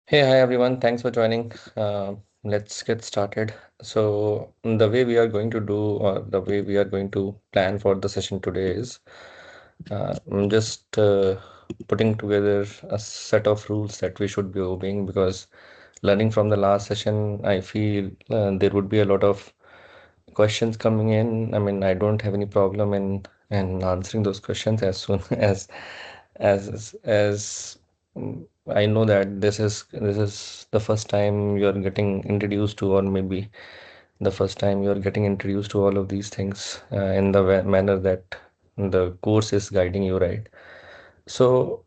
Hey, hi everyone. Thanks for joining. Let's get started. So, the way we are going to do, or the way we are going to plan for the session today is I'm just putting together a set of rules that we should be obeying because learning from the last session, I feel there would be a lot of questions coming in. I mean, I don't have any problem in answering those questions as soon as I know that this is the first time you're getting introduced to, or maybe the first time you're getting introduced to all of these things in the manner that the course is guiding you, right? So,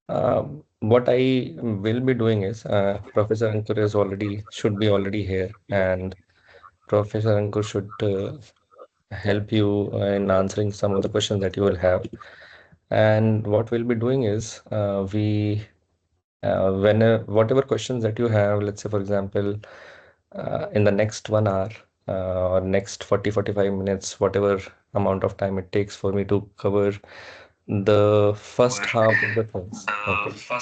what I will be doing is Professor Ankur is already should be already here, and Professor Ankur should help you in answering some of the questions that you will have. And what we'll be doing is we when whatever questions that you have, let's say for example, in the next 1 hour or next 40-45 minutes, whatever amount of time it takes for me to cover the first half of the things. Okay.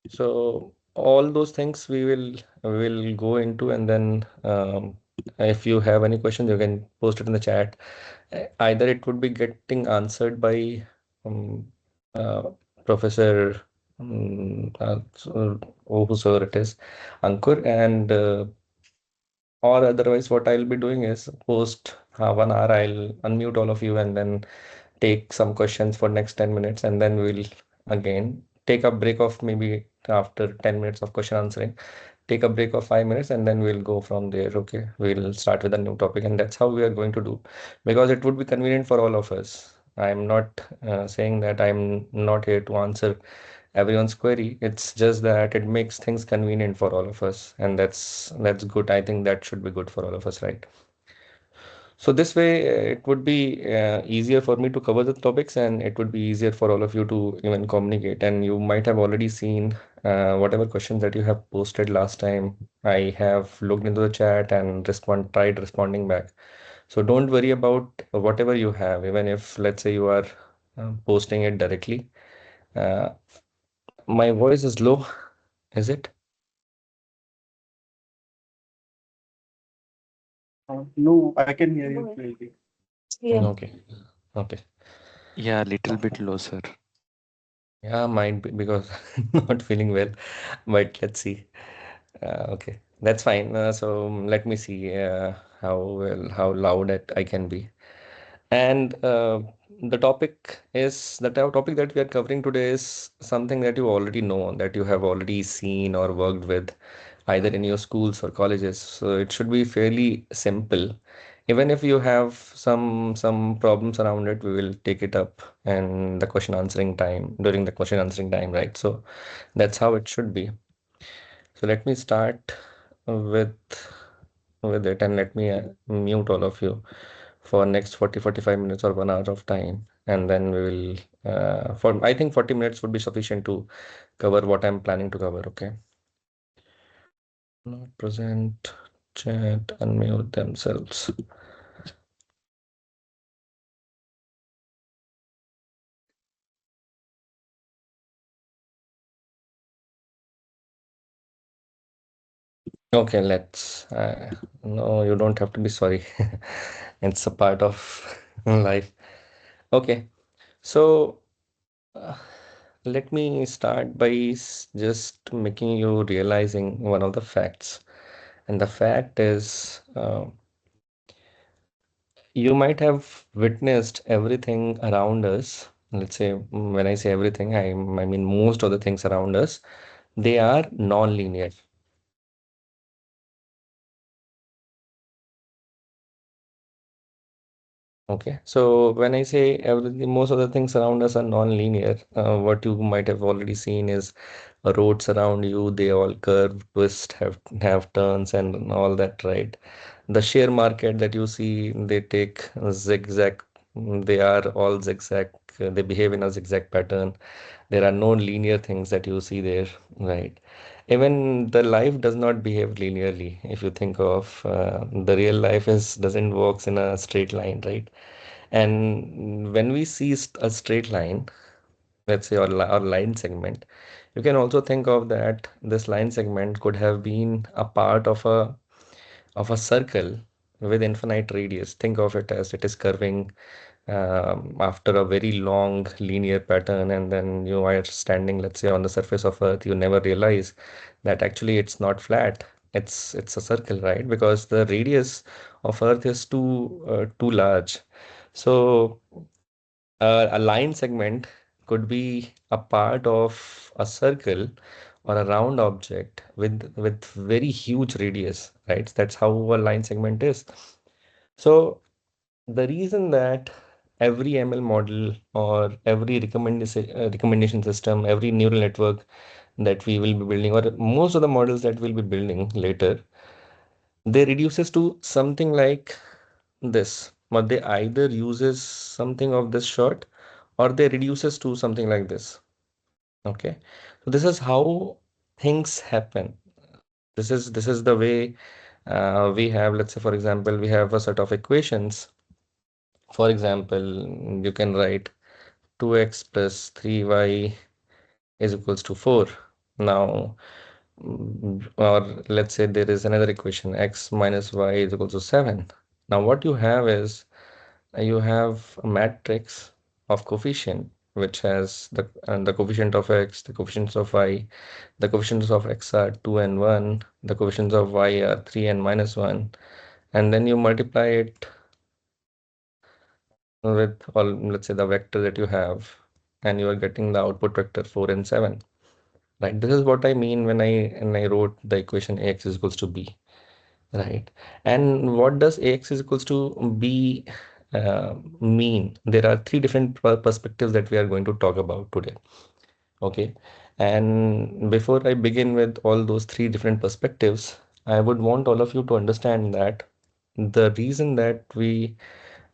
So all those things we will go into, and then if you have any questions, you can post it in the chat. Either it would be getting answered by um, uh, Professor whosoever it is, Ankur, and or otherwise what I'll be doing is post 1 hour, I'll unmute all of you and then take some questions for next 10 minutes, and then we'll again take a break of maybe after 10 minutes of question answering, take a break of 5 minutes, and then we'll go from there. Okay, we'll start with a new topic, and that's how we are going to do, because it would be convenient for all of us. I'm not saying that I'm not here to answer everyone's query. It's just that it makes things convenient for all of us, and that's good. I think that should be good for all of us, right? So this way, it would be easier for me to cover the topics, and it would be easier for all of you to even communicate. And you might have already seen whatever questions that you have posted last time. I have looked into the chat and tried responding back. So don't worry about whatever you have, even if let's say you are posting it directly. Uh, my voice is low, is it? No, I can hear you clearly. Yeah. Okay, okay. Yeah, little bit low, sir. Yeah, might be because not feeling well, but let's see. Okay, that's fine. So let me see how loud I can be. And the topic that we are covering today is something that you already know, that you have already seen or worked with, either in your schools or colleges. So it should be fairly simple. Even if you have some problems around it, we will take it up and the question answering time during the question answering time, right? So that's how it should be. So let me start with with it, and let me mute all of you for next 40-45 minutes or 1 hour of time, and then we will for I think 40 minutes would be sufficient to cover what I'm planning to cover. Okay. Not present, chat, unmute themselves. Okay, let's. No, you don't have to be sorry. It's a part of life. Okay, so uh, let me start by just making you realizing one of the facts. And the fact is, you might have witnessed everything around us. Let's say, when I say everything, I mean most of the things around us, they are non-linear. Okay, so when I say everything, most of the things around us are non-linear. What you might have already seen is roads around you, they all curve, twist, have turns and all that, right? The share market that you see, they take zigzag, they are all zigzag, they behave in a zigzag pattern. There are no linear things that you see there, right? Even the life does not behave linearly. If you think of the real life is doesn't works in a straight line, right? And when we see a straight line, let's say, or line segment, you can also think of that this line segment could have been a part of a circle with infinite radius. Think of it as it is curving after a very long linear pattern, and then you are standing, let's say, on the surface of Earth. You never realize that actually it's not flat. It's a circle, right? Because the radius of Earth is too large. So a line segment could be a part of a circle or a round object with very huge radius, right? That's how a line segment is. So the reason that every ML model or every recommendation system, every neural network that we will be building, or most of the models that we'll be building later, they reduces to something like this, but they either uses something of this sort or they reduces to something like this. Okay, so this is how things happen. This is the way we have, let's say, for example, we have a set of equations. For example, you can write 2x plus 3y is equals to 4. Now, or let's say there is another equation, x minus y is equal to 7. Now, what you have is you have a matrix of coefficient which has the coefficient of x, the coefficients of y, the coefficients of x are 2 and 1, the coefficients of y are 3 and minus 1, and then you multiply it with all, let's say, the vector that you have, and you are getting the output vector 4 and 7. Right, this is what I mean when I wrote the equation ax is equals to b, right? And what does ax is equals to b mean? There are three different perspectives that we are going to talk about today. Okay, and before I begin with all those three different perspectives, I would want all of you to understand that the reason that we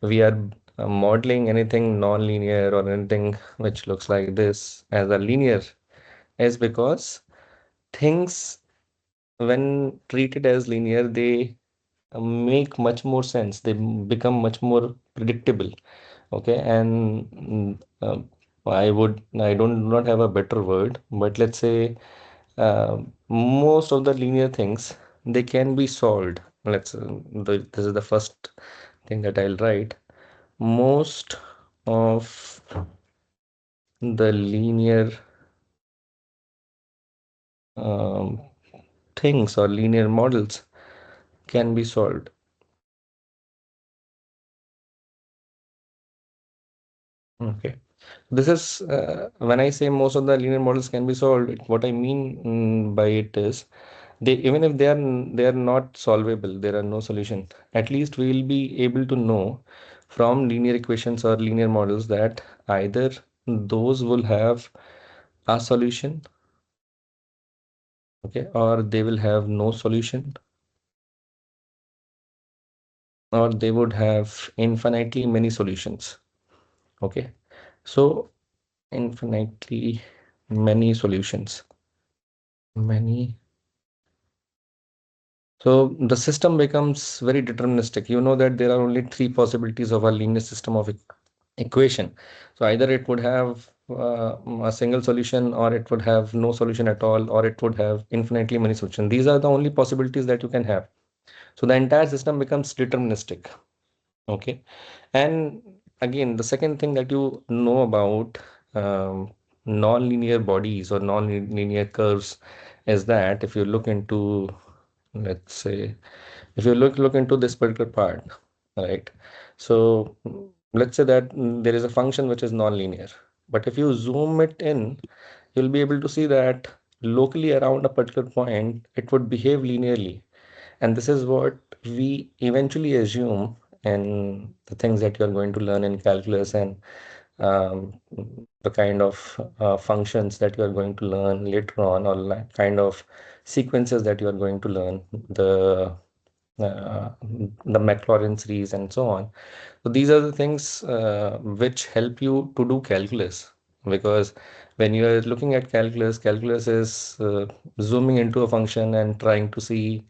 are modeling anything non-linear or anything which looks like this as a linear is because things, when treated as linear, they make much more sense. They become much more predictable. Okay, and I don't do not have a better word, but let's say most of the linear things, they can be solved. This is the first thing that I'll write. Most of the linear um, things or linear models can be solved. Okay. This is when I say most of the linear models can be solved, what I mean by it is they, even if they are not solvable, there are no solution, at least we will be able to know from linear equations or linear models that either those will have a solution, okay, or they will have no solution, or they would have infinitely many solutions. Okay, so infinitely many solutions, many. So the system becomes very deterministic. You know that there are only three possibilities of a linear system of equation. So either it would have a single solution, or it would have no solution at all, or it would have infinitely many solutions. These are the only possibilities that you can have. So the entire system becomes deterministic. Okay. And again, the second thing that you know about non-linear bodies or non-linear curves is that if you look into, let's say, if you look into this particular part, right? So let's say that there is a function which is non-linear, but if you zoom it in, you'll be able to see that locally around a particular point, it would behave linearly. And this is what we eventually assume in the things that you are going to learn in calculus, and the kind of functions that you are going to learn later on, or kind of sequences that you are going to learn, the Maclaurin series and so on. So these are the things which help you to do calculus, because when you are looking at calculus, calculus is zooming into a function and trying to see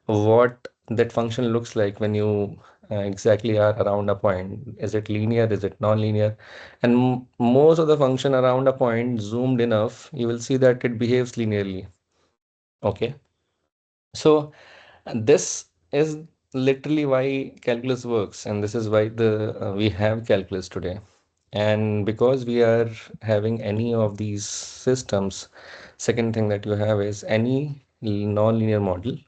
what that function looks like when you exactly are around a point. Is it linear? Is it non-linear? And most of the function around a point zoomed enough, you will see that it behaves linearly. Okay. So this is literally why calculus works, and this is why the we have calculus today. And because we are having any of these systems, second thing that you have is any non-linear model,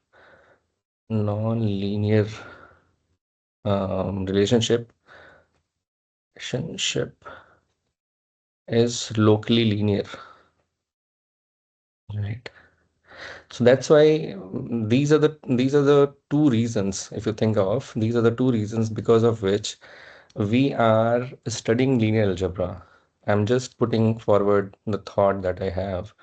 non-linear relationship relationship is locally linear, right? So that's why these are the two reasons, if you think of, these are the two reasons because of which we are studying linear algebra. I'm just putting forward the thought that I have.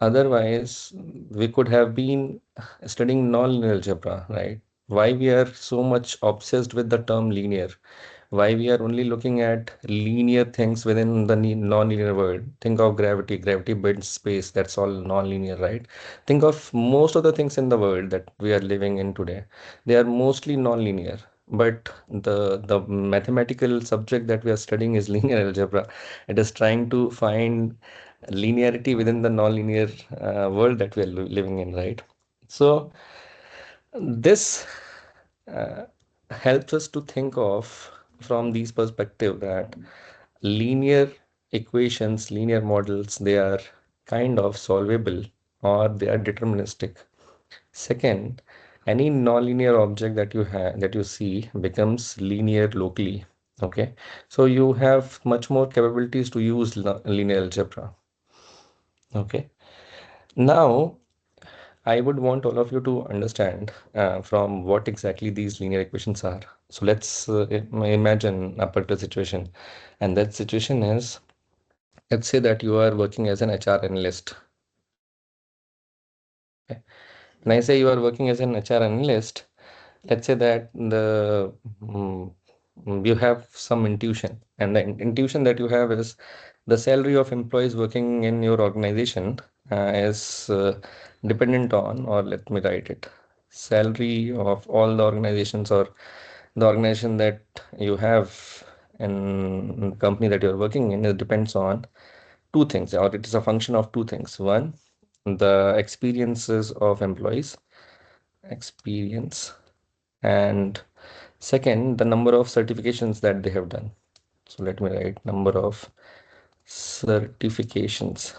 Otherwise, we could have been studying non-linear algebra, right? Why we are so much obsessed with the term linear? Why we are only looking at linear things within the non-linear world? Think of gravity. Gravity bends space. That's all non-linear, right? Think of most of the things in the world that we are living in today. They are mostly non-linear. But the mathematical subject that we are studying is linear algebra. It is trying to find linearity within the non-linear world that we are living in, right? So this uh, helps us to think of from these perspective that linear equations, linear models, they are kind of solvable, or they are deterministic. Second, any nonlinear object that you have that you see becomes linear locally. Okay, so you have much more capabilities to use linear algebra. Okay, now I would want all of you to understand from what exactly these linear equations are. So let's imagine a particular situation, and that situation is, let's say that you are working as an HR analyst. Okay. When I say you are working as an HR analyst, let's say that mm, you have some intuition, and the intuition that you have is the salary of employees working in your organization is dependent on, or let me write it, salary of all the organizations, or the organization that you have in the company that you're working in, it depends on two things, or it is a function of two things. One, the experiences of employees, experience, and second, the number of certifications that they have done. So let me write number of certifications.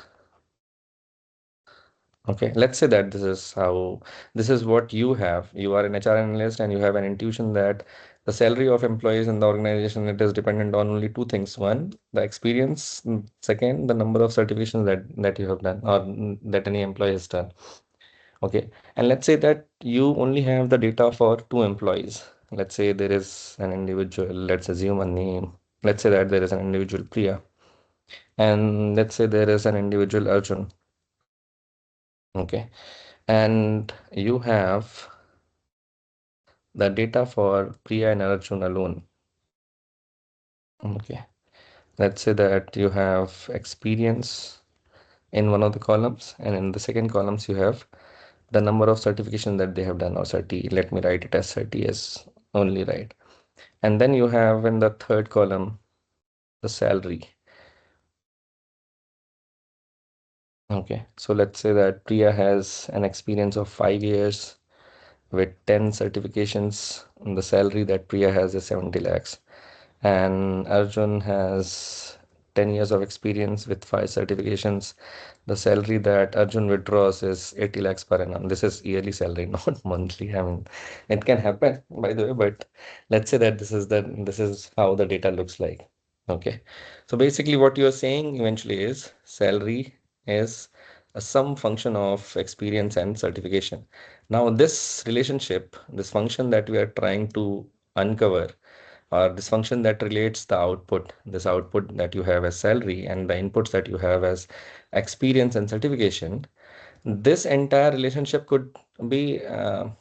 Okay, let's say that this is what you have. You are an HR analyst and you have an intuition that the salary of employees in the organization, it is dependent on only two things. One, the experience. Second, the number of certifications that you have done, or that any employee has done. Okay. And let's say that you only have the data for two employees. Let's say there is an individual, let's assume a name. Let's say that there is an individual Priya, and let's say there is an individual Arjun. Okay. And you have the data for Priya and Arjun alone. Okay. Let's say that you have experience in one of the columns, and in the second columns you have the number of certification that they have done, or 30. Let me write it as 30 as only, right? And then you have in the third column the salary. Okay, so let's say that Priya has an experience of 5 years with 10 certifications. And the salary that Priya has is 70 lakhs. And Arjun has 10 years of experience with 5 certifications. The salary that Arjun withdraws is 80 lakhs per annum. This is yearly salary, not monthly. I mean, it can happen, by the way, but let's say that this is how the data looks like. Okay. So basically what you're saying eventually is salary is a sum function of experience and certification. Now this relationship, this function that we are trying to uncover, or this function that relates the output, this output that you have as salary and the inputs that you have as experience and certification, this entire relationship could be a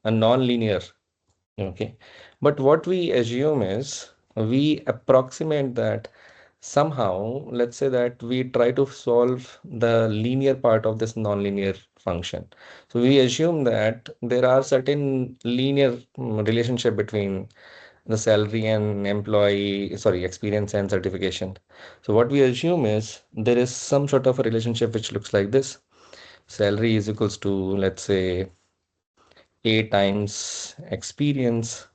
non-linear. Okay. But what we assume is we approximate that somehow. Let's say that we try to solve the linear part of this non-linear function. So we assume that there are certain linear relationship between the salary and employee, sorry, experience and certification. So what we assume is there is some sort of a relationship which looks like this. Salary is equals to, let's say, A times experience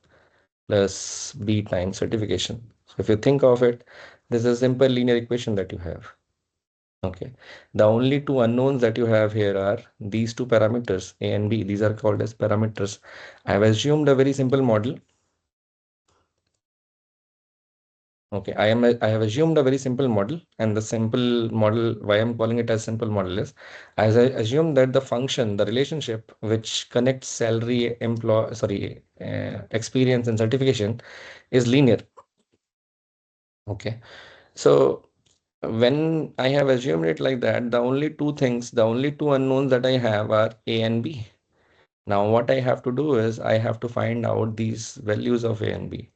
plus B times certification. So if you think of it, this is a simple linear equation that you have. Okay. The only two unknowns that you have here are these two parameters, A and B. These are called as parameters. I have assumed a very simple model. Okay, I have assumed a very simple model, and the simple model, why I'm calling it as simple model is, as I assume that the function, the relationship which connects salary, experience and certification is linear. Okay, so when I have assumed it like that, the only two unknowns that I have are A and B. Now what I have to do is I have to find out these values of A and B.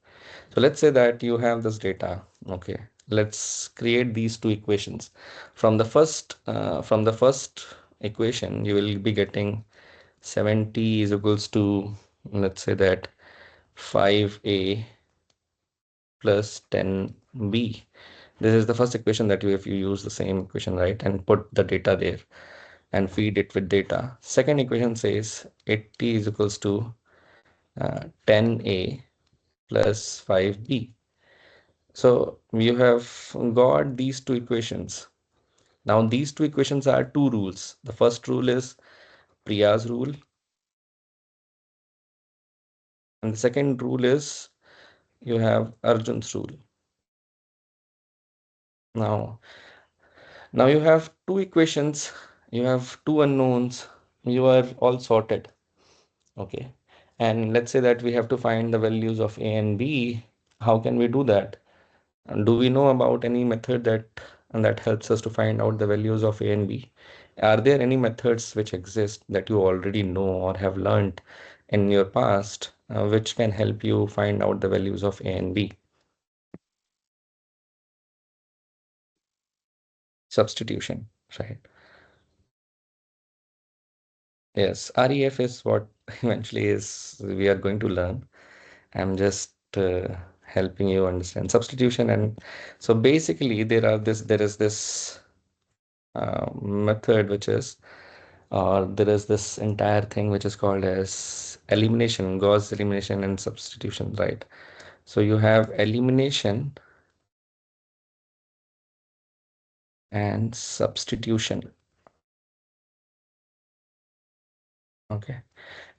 So let's say that you have this data. Okay, let's create these two equations. From the first equation, you will be getting 70 is equals to, let's say that 5a plus 10b. This is the first equation that if you use the same equation, right, and put the data there and feed it with data. Second equation says 80 is equals to 10a plus 5b. So you have got these two equations. Now these two equations are two rules. The first rule is Priya's rule, and the second rule is you have Arjun's rule. Now, now you have two equations, you have two unknowns, you are all sorted. Okay. And let's say that we have to find the values of A and B. How can we do that? And do we know about any method that helps us to find out the values of A and B? Are there any methods which exist that you already know or have learned in your past, which can help you find out the values of A and B? Substitution, right? Yes, REF is what eventually is we are going to learn. I'm just helping you understand substitution. And so basically there is this method which is, or there is this entire thing which is called as elimination, Gauss elimination and substitution, right? So you have elimination and substitution. Okay.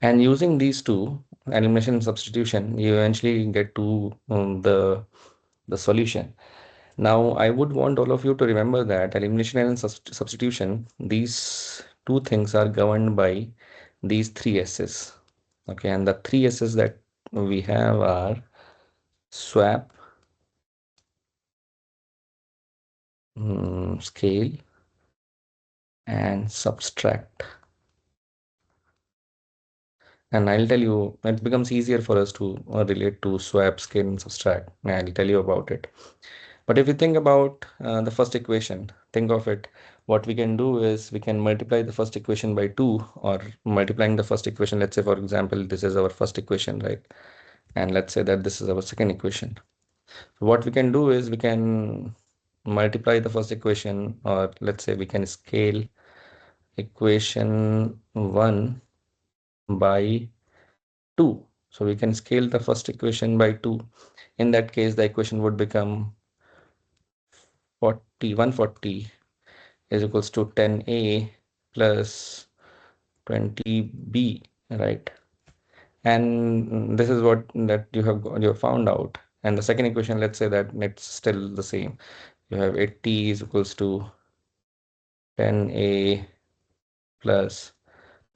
And using these two, elimination and substitution, you eventually get to the solution. Now, I would want all of you to remember that elimination and substitution, these two things are governed by these three S's. Okay, and the three S's that we have are swap, scale, and subtract. And I'll tell you, it becomes easier for us to relate to swap, scale, and subtract. I'll tell you about it. But if you think about the first equation, think of it. What we can do is we can multiply the first equation by 2, or multiplying the first equation. Let's say, for example, this is our first equation, right? And let's say that this is our second equation. So what we can do is we can multiply the first equation, or let's say we can scale equation 1 by 2. So we can scale the first equation by 2. In that case, the equation would become 140 is equals to 10a plus 20b, right? And this is what that you have found out. And the second equation, let's say that it's still the same. You have 80 is equals to 10a plus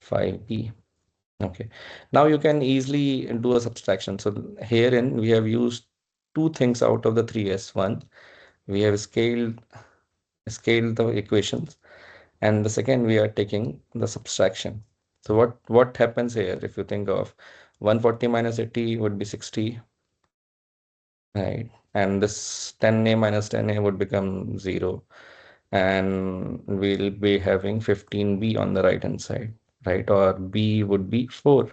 5b. Okay, now you can easily do a subtraction. So herein we have used two things out of the 3s. One, we have scaled the equations, and the second, we are taking the subtraction. So what happens here? If you think of 140 minus 80 would be 60, right? And this 10a minus 10a would become 0, and we'll be having 15b on the right hand side, right? Or b would be 4.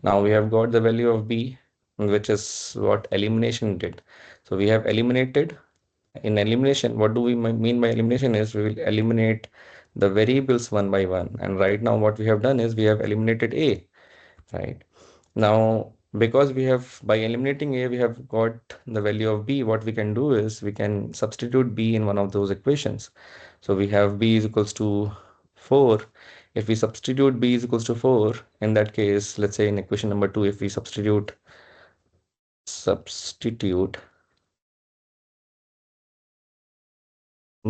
Now we have got the value of b, which is what elimination did. So we have eliminated. In elimination, what do we mean by elimination is we will eliminate the variables one by one. And right now what we have done is we have eliminated a, right? Now, because we have, by eliminating a, we have got the value of b, what we can do is we can substitute b in one of those equations. So we have b is equals to 4. If we substitute b is equals to 4, in that case, let's say in equation number 2, if we substitute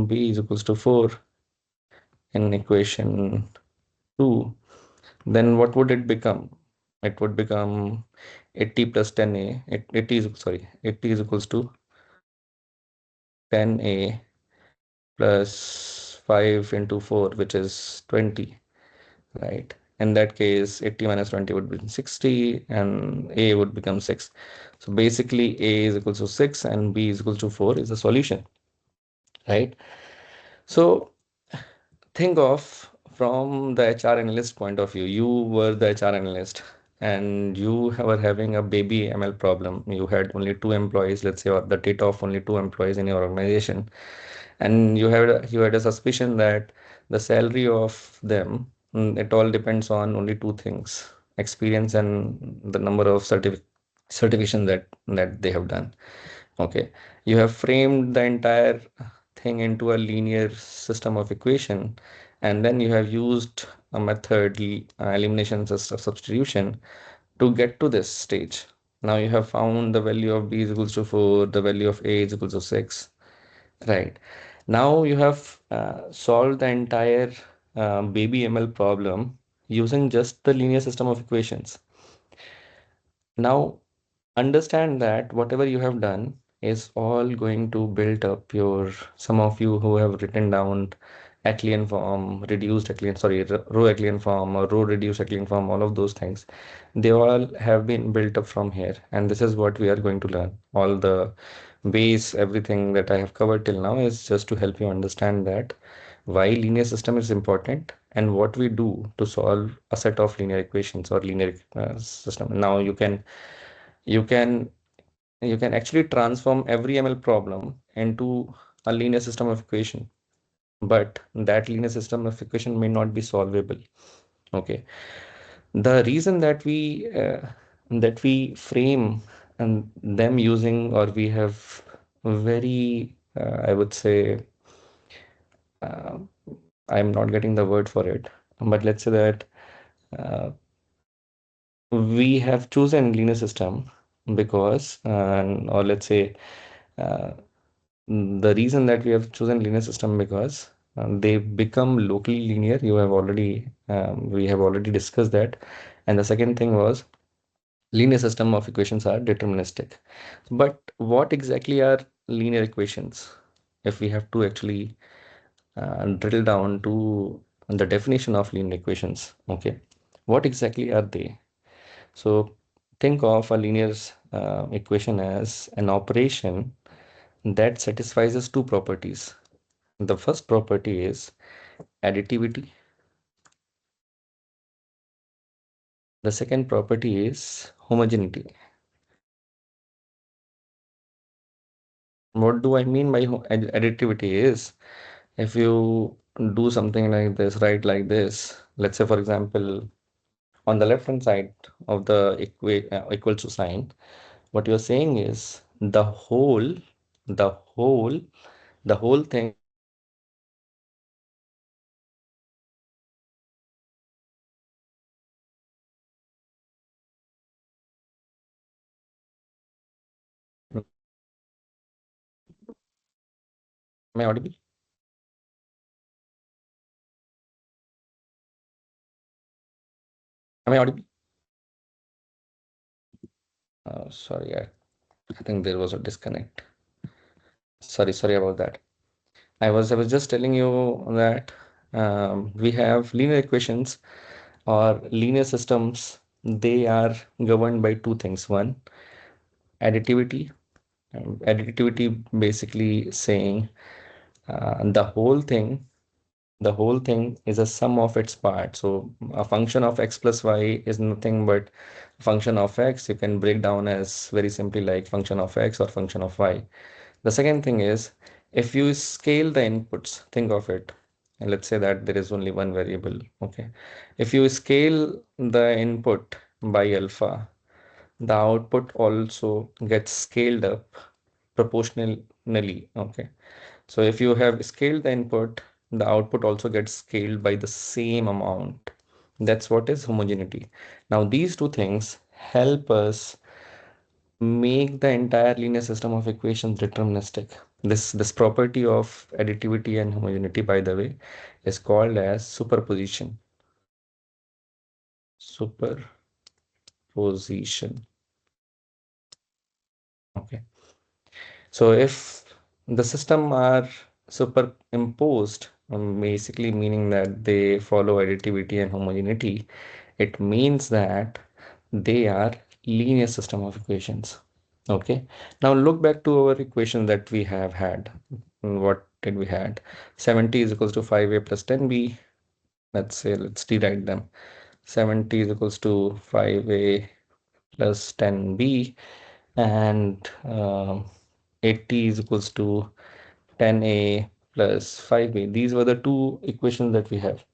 b is equals to 4 in equation 2, then what would it become? It would become 80 plus 10a. 80 is equals to 10a plus 5 into 4, which is 20, right? In that case, 80 minus 20 would be 60, and a would become 6. So basically, a is equals to 6 and b is equals to 4 is the solution, right? So think of from the HR analyst point of view. You were the HR analyst and you were having a baby ML problem. You had only 2 employees, let's say, or the data of only 2 employees in your organization, and you had a suspicion that the salary of them, it all depends on only two things: experience and the number of certification that they have done. Okay, you have framed the entire thing into a linear system of equation, and then you have used a method, elimination substitution, to get to this stage. Now you have found the value of b is equals to 4, the value of a is equals to 6, right? Now you have solved the entire baby ML problem using just the linear system of equations. Now understand that whatever you have done is all going to build up your, some of you who have written down Acklin form, reduced Acklin, sorry, row Acklin form or row reduced Acklin form, all of those things, they all have been built up from here. And this is what we are going to learn. All the base, everything that I have covered till now is just to help you understand that why linear system is important and what we do to solve a set of linear equations or linear system. Now you can you can actually transform every ML problem into a linear system of equation, but that linear system of equation may not be solvable. Okay, the reason that we frame and them using, or we have very I would say, uh, I'm not getting the word for it, but let's say that uh, we have chosen linear system because or let's say, uh, the reason that we have chosen linear system because they become locally linear. We have already discussed that. And the second thing was linear system of equations are deterministic. But what exactly are linear equations? If we have to actually drill down to the definition of linear equations, okay, what exactly are they? So think of a linear equation as an operation that satisfies two properties. The first property is additivity. The second property is homogeneity. What do I mean by additivity is if you do something like this, right, like this, let's say for example, on the left hand side of the equal to sign, what you're saying is the whole, the whole thing Am I audible? Am I audible? Sorry, I think there was a disconnect. Sorry about that. I was just telling you that we have linear equations or linear systems. They are governed by two things. One, additivity. Additivity basically saying the whole thing, the whole thing is a sum of its parts. So a function of x plus y is nothing but a function of x. You can break down as very simply like function of x or function of y. The second thing is if you scale the inputs, think of it. And let's say that there is only one variable. Okay. If you scale the input by alpha, the output also gets scaled up proportionally. Okay. So if you have scaled the input, the output also gets scaled by the same amount. That's what is homogeneity. Now, these two things help us make the entire linear system of equations deterministic. This property of additivity and homogeneity, by the way, is called as superposition. Superposition. Okay. So if the system are superimposed, basically meaning that they follow additivity and homogeneity, it means that they are linear system of equations. Okay. Now look back to our equation that we have had. What did we had? 70 is equals to 5a plus 10b. Let's say, let's rewrite them. 70 is equals to 5a plus 10b, and 80 is equals to 10a plus 5b. These were the two equations that we have.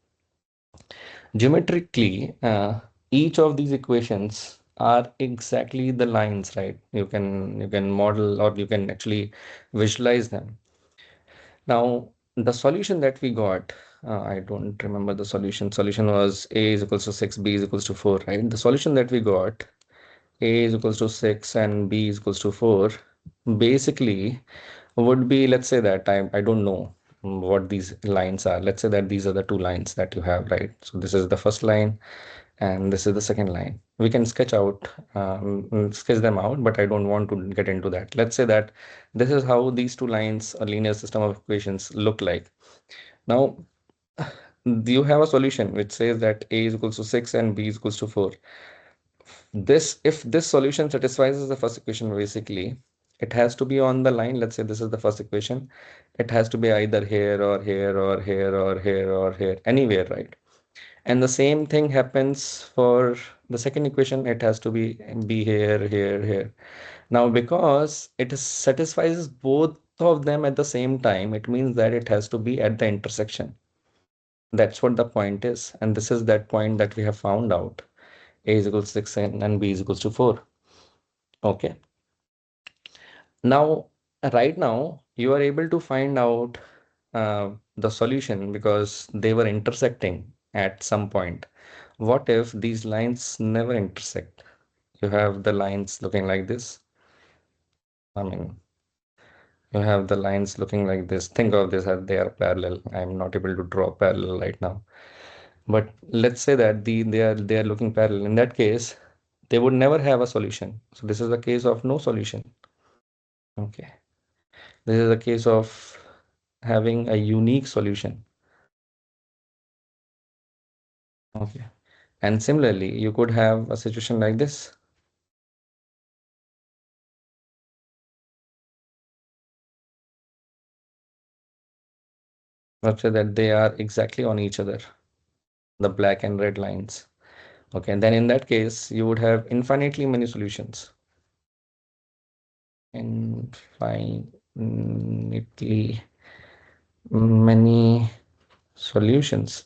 Geometrically, each of these equations are exactly the lines, right? You can model or you can actually visualize them. Now, the solution that we got, I don't remember the solution. Solution was a is equals to 6, b is equals to 4, right? The solution that we got, a is equals to 6 and b is equals to 4, basically would be, let's say that I don't know what these lines are. Let's say that these are the two lines that you have, right? So this is the first line and this is the second line. We can sketch them out, but I don't want to get into that. Let's say that this is how these two lines, a linear system of equations, look like. Now, you have a solution which says that a is equals to 6 and b is equals to 4. If this solution satisfies the first equation, basically it has to be on the line. Let's say this is the first equation. It has to be either here or here or here or here or here, anywhere, right? And the same thing happens for the second equation. It has to be here, here, here. Now, because it satisfies both of them at the same time, it means that it has to be at the intersection. That's what the point is. And this is that point that we have found out. A is equals to 6 and B is equals to 4. Okay. Now, right now, you are able to find out the solution because they were intersecting at some point. What if these lines never intersect? You have the lines looking like this. I mean, You have the lines looking like this. Think of this as they are parallel. I'm not able to draw parallel right now. But let's say that they are looking parallel. In that case, they would never have a solution. So this is a case of no solution. Okay. This is a case of having a unique solution. Okay. And similarly, you could have a situation like this. Let's say that they are exactly on each other, the black and red lines. Okay, and then in that case, you would have infinitely many solutions. Infinitely many solutions.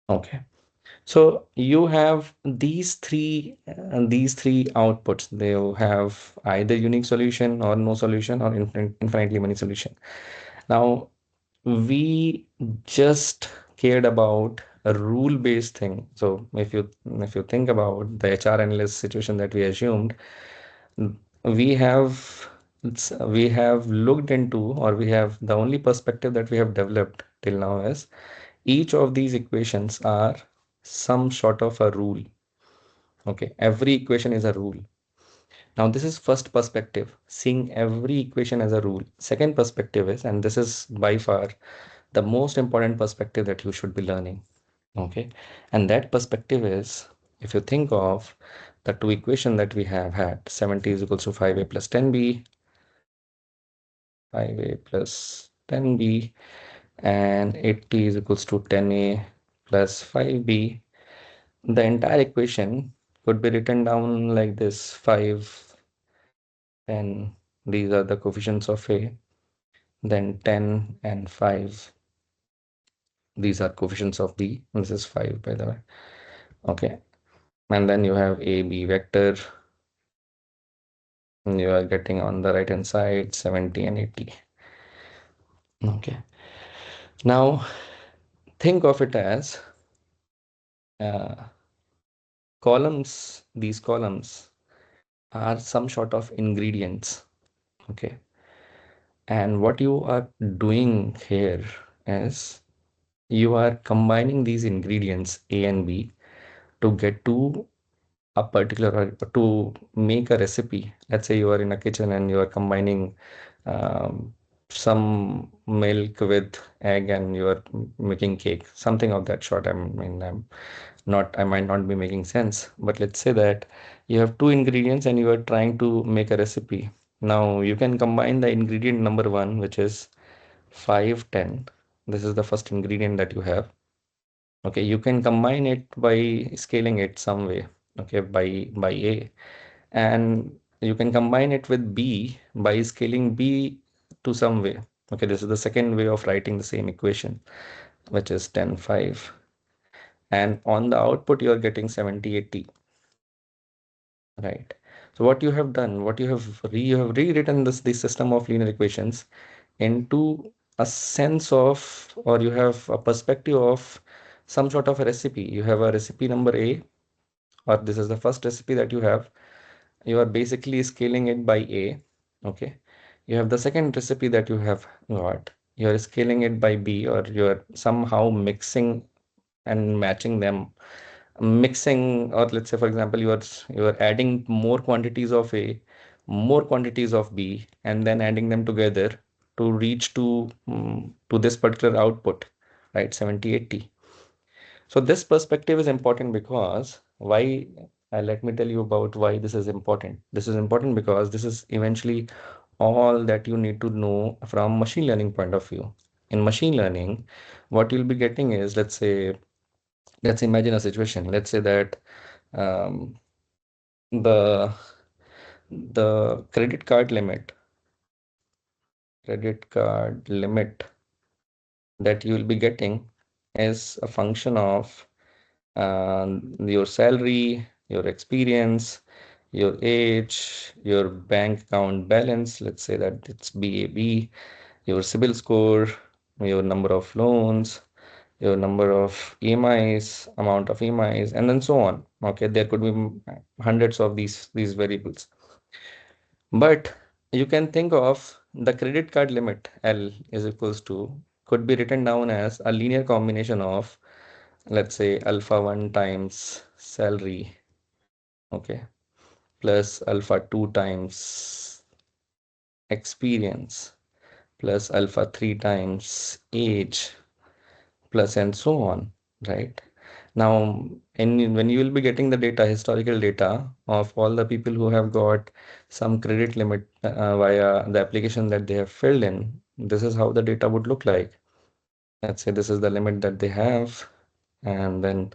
Okay. So you have these three outputs. They will have either unique solution or no solution or infinitely many solution. Now we just cared about a rule-based thing. So if you think about the HR analyst situation that we assumed, we have we have looked into, or we have the only perspective that we have developed till now is each of these equations are some sort of a rule. Okay, every equation is a rule. Now this is first perspective, seeing every equation as a rule. Second perspective is, and this is by far the most important perspective that you should be learning. Okay, and that perspective is, if you think of the two equation that we have had, 70 is equals to 5a plus 10b, 5a plus 10b, and 80 is equals to 10a plus 5b. The entire equation could be written down like this: 5, 10, these are the coefficients of a, then 10 and 5, these are coefficients of b. This is 5, by the way. Okay, and then you have a b vector, and you are getting on the right hand side 70 and 80. Okay, now think of it as uh, columns. These columns are some sort of ingredients. Okay, and what you are doing here is you are combining these ingredients A and B to get to a particular, to make a recipe. Let's say you are in a kitchen and you are combining um, some milk with egg and you are making cake, something of that sort. I mean, I might not be making sense, but let's say that you have two ingredients and you are trying to make a recipe. Now you can combine the ingredient number one, which is 5, 10. This is the first ingredient that you have. Okay, you can combine it by scaling it some way. Okay, by A, and you can combine it with B by scaling B to some way. Okay, this is the second way of writing the same equation, which is 10, 5. And on the output, you are getting 70, 80. Right. So what you have done, you have rewritten this system of linear equations into a sense of, or you have a perspective of some sort of a recipe. You have a recipe number A, or this is the first recipe that you have. You are basically scaling it by A. Okay. You have the second recipe that you have got. You are scaling it by B, or you are somehow mixing and matching them, mixing, or let's say for example you are adding more quantities of A, more quantities of B, and then adding them together to reach to this particular output, right? 70, 80. So this perspective is important because why, let me tell you about why this is important. This is important because this is eventually all that you need to know from machine learning point of view. In machine learning, what you'll be getting is, let's imagine a situation. Let's say that um, the credit card limit that you will be getting is a function of your salary, your experience, your age, your bank account balance. Let's say that it's BAB, your CIBIL score, your number of loans, your number of EMIs, amount of EMIs, and then so on. Okay, there could be hundreds of these variables. But you can think of the credit card limit L is equals to, could be written down as a linear combination of, let's say, alpha 1 times salary, okay, plus alpha 2 times experience, plus alpha 3 times age, plus and so on, right? Now, when you will be getting the data, historical data of all the people who have got some credit limit via the application that they have filled in, this is how the data would look like. Let's say this is the limit that they have, and then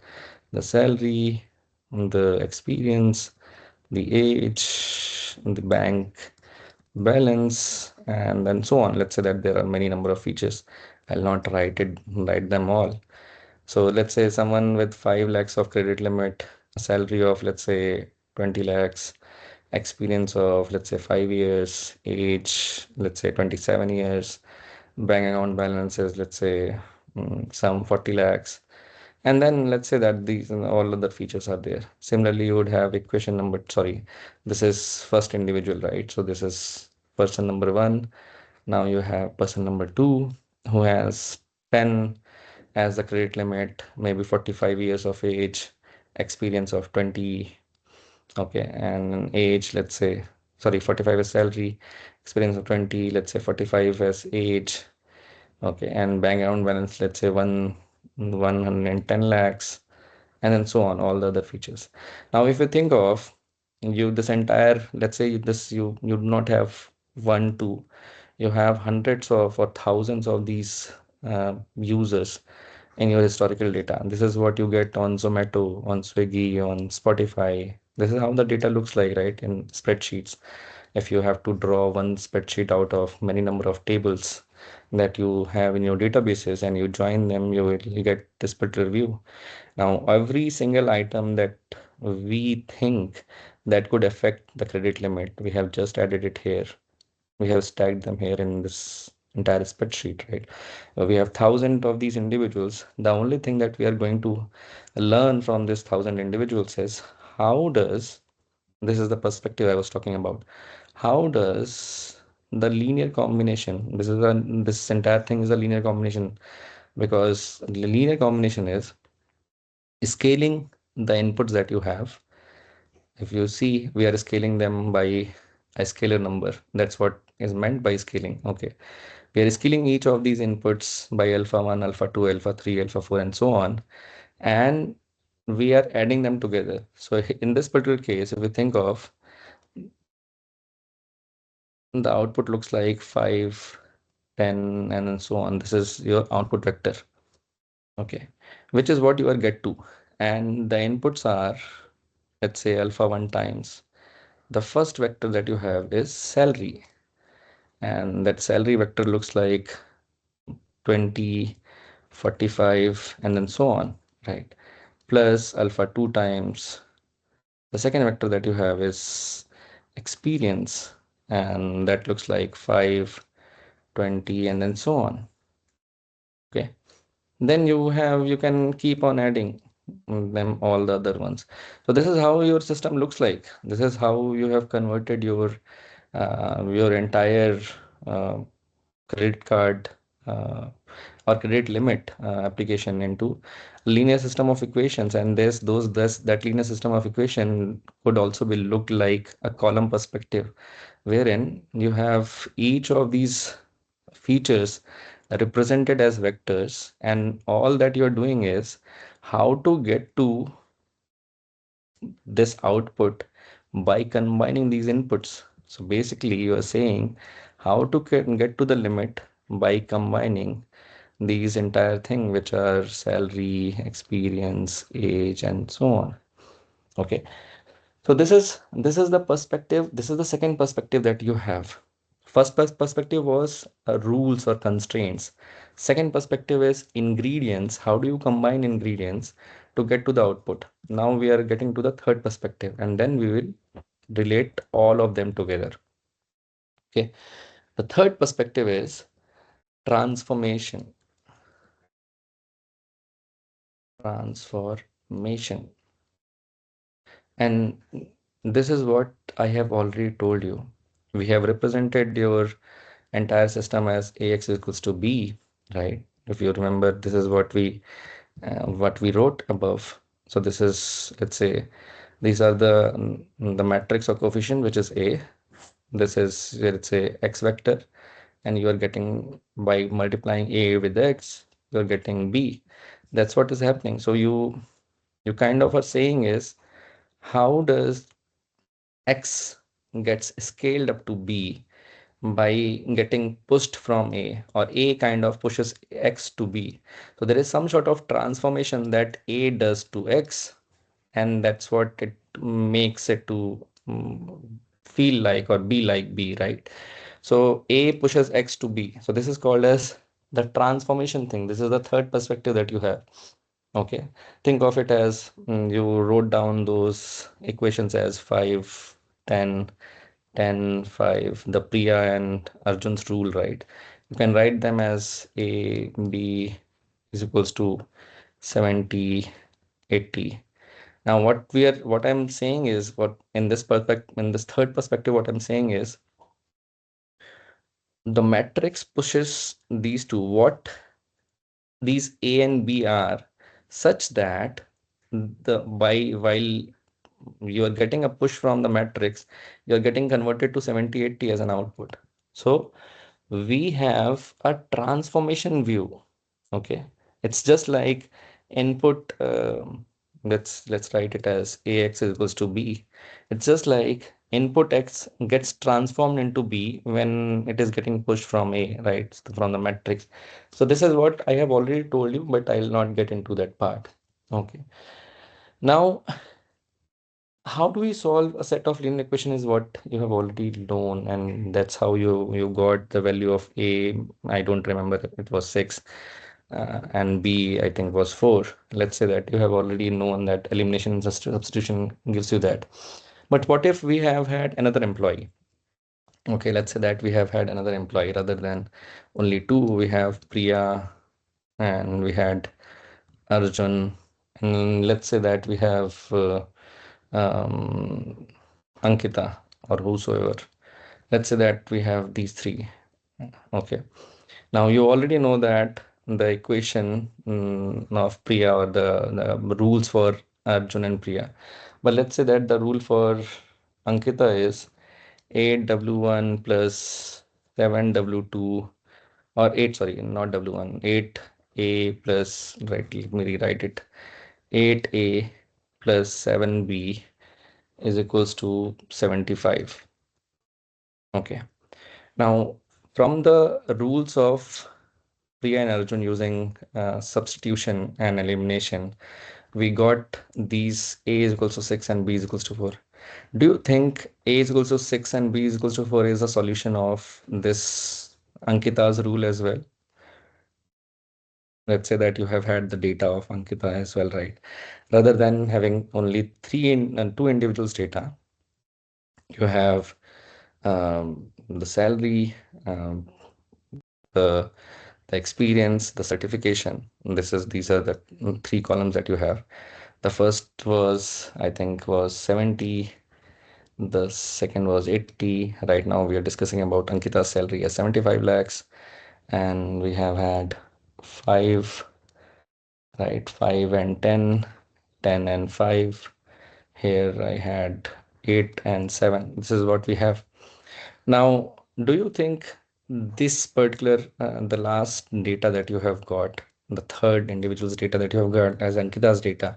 the salary, the experience, the age, the bank balance, and then so on. Let's say that there are many number of features. I'll not write them all. So let's say someone with 5 lakhs of credit limit, a salary of let's say 20 lakhs, experience of let's say 5 years, age let's say 27 years, bank account balances let's say some 40 lakhs, and then let's say that these and all other features are there. Similarly, you would have equation number, sorry, this is first individual, right? So this is person number one. Now you have person number two who has 10 as the credit limit, maybe 45 years of age, experience of 20, okay, and age, let's say, sorry, 45 as salary, experience of 20, let's say 45 as age, okay, and bank account balance, let's say 110 lakhs, and then so on, all the other features. Now, if you think of you this entire, let's say you do not have one, two, you have hundreds of or thousands of these users in your historical data. This is what you get on Zomato, on Swiggy, on Spotify. This is how the data looks like, right? In spreadsheets. If you have to draw one spreadsheet out of many number of tables that you have in your databases and you join them, you get this particular view. Now, every single item that we think that could affect the credit limit, we have just added it here. We have stacked them here in this entire spreadsheet, right? We have thousands of these individuals. The only thing that we are going to learn from this thousand individuals is how does, this is the perspective I was talking about, how does the linear combination, this entire thing is a linear combination, because the linear combination is scaling the inputs that you have. If you see, we are scaling them by a scalar number. That's what is meant by scaling. Okay. We are scaling each of these inputs by alpha 1, alpha 2, alpha 3, alpha 4, and so on. And we are adding them together. So in this particular case, if we think of, the output looks like 5, 10, and then so on. This is your output vector. Okay. Which is what you are get to. And the inputs are, let's say, alpha 1 times. The first vector that you have is salary. And that salary vector looks like 20, 45, and then so on, right? Plus alpha 2 times. The second vector that you have is experience, and that looks like 5, 20, and then so on. Okay. Then you can keep on adding them, all the other ones. So this is how your system looks like. This is how you have converted your entire uh, credit card uh, or credit limit application into linear system of equations. And that linear system of equation could also be looked like a column perspective, wherein you have each of these features represented as vectors, and all that you're doing is how to get to this output by combining these inputs. So basically you are saying how to get to the limit by combining these entire thing, which are salary, experience, age, and so on. Okay. So this is the perspective. This is the second perspective that you have. First perspective was rules or constraints. Second perspective is ingredients. How do you combine ingredients to get to the output? Now we are getting to the third perspective, and then we will relate all of them together. Okay. The third perspective is transformation. Transformation. And this is what I have already told you. We have represented your entire system as AX equals to B, right? If you remember, this is what we wrote above. So this is, let's say, these are the matrix or coefficient, which is A. This is, let's say, X vector, and you are getting, by multiplying A with X, you're getting B. That's what is happening. So you kind of are saying is, how does X gets scaled up to B by getting pushed from A, or A kind of pushes X to B. So there is some sort of transformation that A does to X, and that's what it makes it to feel like or be like B, right? So A pushes X to B. So this is called as the transformation thing. This is the third perspective that you have. Okay. Think of it as you wrote down those equations as 5, 10, 10, 5, the Priya and Arjun's rule, right? You can write them as A, B is equals to 70, 80. Now, what I'm saying is, what in this third perspective, what I'm saying is the matrix pushes these two, what these A and B are, such that while you are getting a push from the matrix, you're getting converted to 7080 as an output. So we have a transformation view. Okay, it's just like input. Let's write it as AX is equals to B. It's just like input X gets transformed into B when it is getting pushed from A, right? From the matrix. So this is what I have already told you, but I'll not get into that part. Okay. Now, how do we solve a set of linear equation is what you have already known, and that's how you got the value of A. I don't remember, it was 6, and B I think was 4. Let's say that you have already known that elimination and substitution gives you that. But what if we have had another employee? Okay, let's say that we have had another employee rather than only two. We have Priya and we had Arjun, and let's say that we have um, Ankita or whosoever. Let's say that we have these three. Okay. Now you already know that the equation of Priya, or the rules for Arjun and Priya. But let's say that the rule for Ankita is 8W1 plus 7W2, or 8, sorry, not W1, 8A plus, right, let me rewrite it, 8A plus 7B is equals to 75. Okay. Now, from the rules of Priya and Arjun using substitution and elimination, we got these A is equals to 6 and B is equals to 4. Do you think A is equals to 6 and B is equals to 4 is a solution of this Ankita's rule as well? Let's say that you have had the data of Ankita as well, right? Rather than having only two individuals' data, you have the salary, um, the the experience, the certification. These are the three columns that you have. The first was, I think, was 70. The second was 80. Right now we are discussing about Ankita's salary as 75 lakhs. And we have had 5, right? 5 and 10, 10 and 5. Here I had 8 and 7. This is what we have. Now, do you think this particular, the last data that you have got, the third individual's data that you have got as Ankita's data,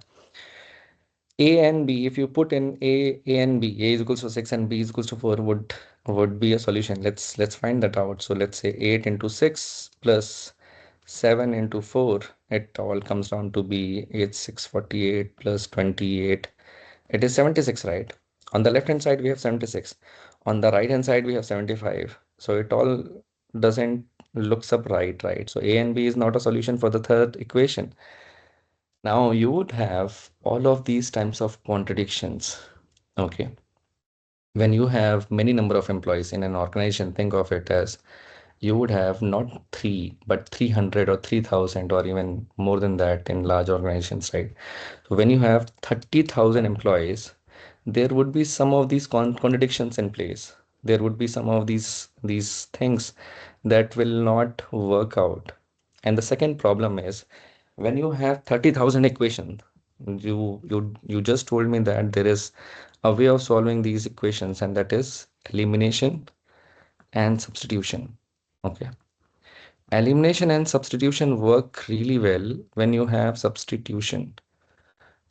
A and B, if you put in A and B, A is equals to 6 and B is equals to 4 would be a solution. Let's find that out. So let's say 8 into 6 plus 7 into 4, it all comes down to be 8, 648 plus 28. It is 76, right? On the left hand side, we have 76. On the right hand side, we have 75. So it all doesn't looks up right? So A and B is not a solution for the third equation. Now you would have all of these types of contradictions. Okay. When you have many number of employees in an organization, think of it as you would have not three, but 300 or 3,000 or even more than that in large organizations, right? So when you have 30,000 employees, there would be some of these contradictions in place. There would be some of these things that will not work out. And the second problem is when you have 30,000 equations, you just told me that there is a way of solving these equations, and that is elimination and substitution. Okay. Elimination and substitution work really well when you have substitution.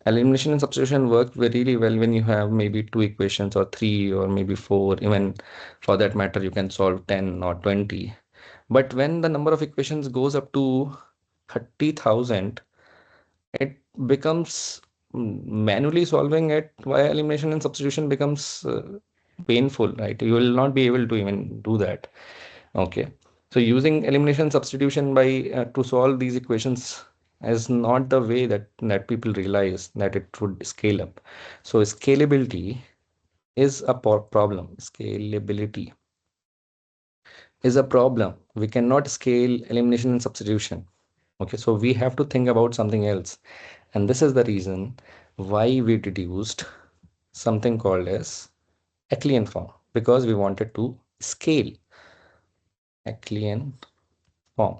Elimination and substitution work really well when you have maybe two equations or three or maybe four, even for that matter, you can solve 10 or 20. But when the number of equations goes up to 30,000, it becomes manually solving it via elimination and substitution becomes painful, right? You will not be able to even do that. Okay. So using elimination substitution by to solve these equations is not the way that people realize that it would scale up. So scalability is a problem. Scalability is a problem. We cannot scale elimination and substitution. Okay, so we have to think about something else. And this is the reason why we deduced something called as Euclidean form, because we wanted to scale Euclidean form.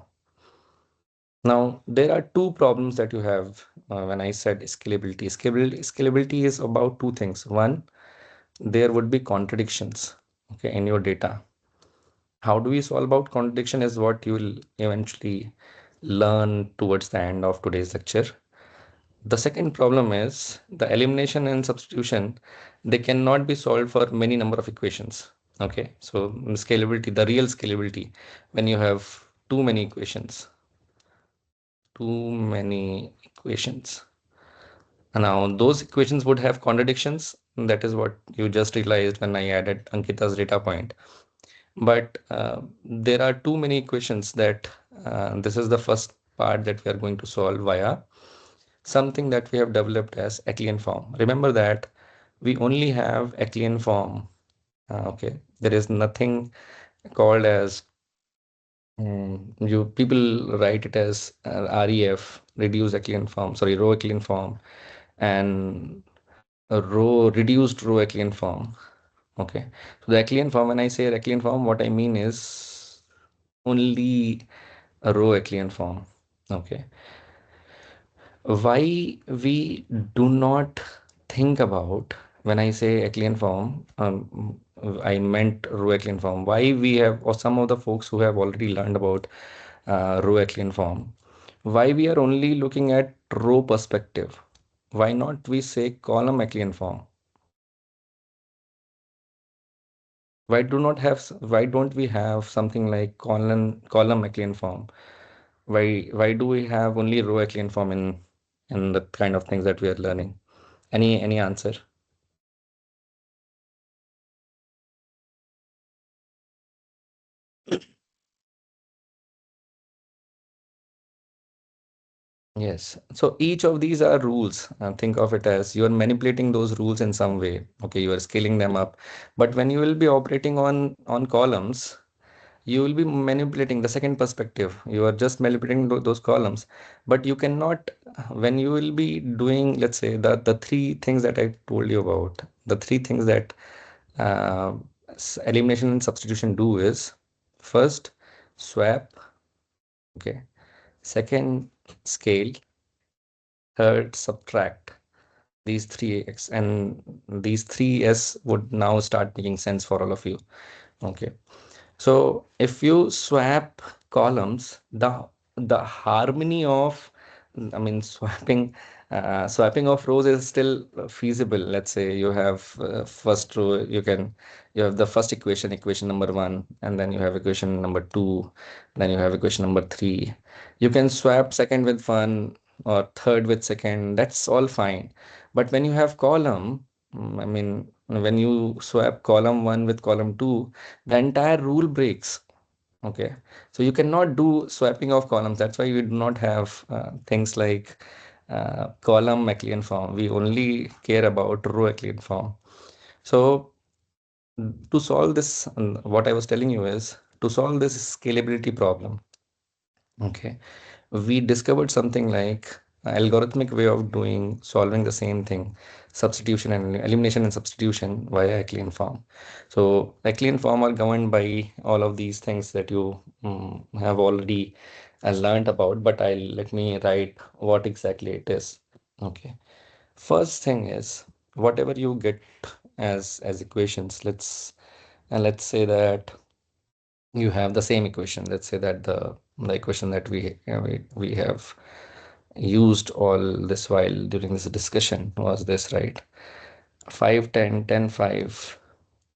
Now, there are two problems that you have when I said scalability. Scalability is about two things. One, there would be contradictions, okay, in your data. How do we solve about contradiction is what you will eventually learn towards the end of today's lecture. The second problem is the elimination and substitution. They cannot be solved for many number of equations. Okay, so scalability, the real scalability, when you have too many equations. Now, those equations would have contradictions. That is what you just realized when I added Ankita's data point. But there are too many equations that this is the first part that we are going to solve via something that we have developed as Euclidean form. Remember that we only have Euclidean form. Okay, there is nothing called as you people write it as REF, reduced Euclidean form, sorry, row Euclidean form, and a row reduced row Euclidean form. Okay, so the Euclidean form, when I say Euclidean form, what I mean is only a row Euclidean form. Okay, why we do not think about when I say Euclidean form, I meant row Euclidean form. Why we have, or some of the folks who have already learned about row Euclidean form, why we are only looking at row perspective? Why not we say column Euclidean form? Why don't we have something like column Euclidean form? Why do we have only row Euclidean form in the kind of things that we are learning? Any answer? Yes. So each of these are rules. Think of it as you are manipulating those rules in some way. Okay, you are scaling them up. But when you will be operating on columns, you will be manipulating the second perspective. You are just manipulating those columns. But you cannot, when you will be doing, let's say, the three things that I told you about, the three things that uh, elimination and substitution do is first swap, okay, second scale, third subtract. These three X and these three S would now start making sense for all of you. Okay. So if you swap columns, the harmony of, I mean, swapping of rows is still feasible. Let's say you have first row, you have the first equation number one, and then you have equation number two, then you have equation number three. You can swap second with one or third with second. That's all fine. But when you have column, I mean, when you swap column one with column two, the entire rule breaks. Okay, so you cannot do swapping of columns. That's why we do not have things like column Euclidean form. We only care about row Euclidean form. So to solve this, what I was telling you is to solve this scalability problem. Okay, we discovered something like algorithmic way of doing solving the same thing, substitution and elimination and substitution via clean form. So clean form are governed by all of these things that you have already learned about, but I'll let me write what exactly it is. Okay. First thing is whatever you get as equations, let's say that you have the same equation. Let's say that the equation that we have used all this while during this discussion was this, right? 5, 10, 10, 5.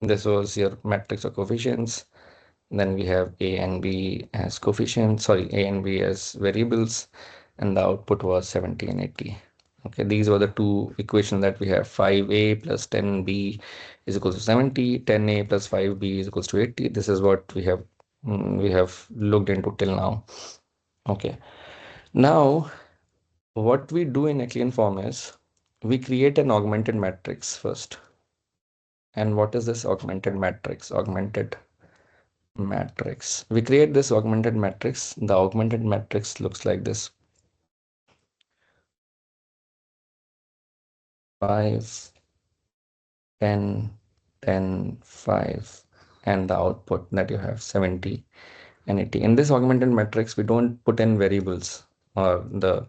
This was your matrix of coefficients. Then we have A and B as coefficients, sorry, A and B as variables, and the output was 70 and 80. Okay, these were the two equations that we have. 5A plus 10B is equals to 70, 10A plus 5B is equals to 80. This is what we have looked into till now. Okay, now what we do in Euclidean form is we create an augmented matrix first. And what is this augmented matrix? Augmented matrix. We create this augmented matrix. The augmented matrix looks like this. 5, 10, 10, 5, and the output that you have 70 and 80. In this augmented matrix, we don't put in variables or the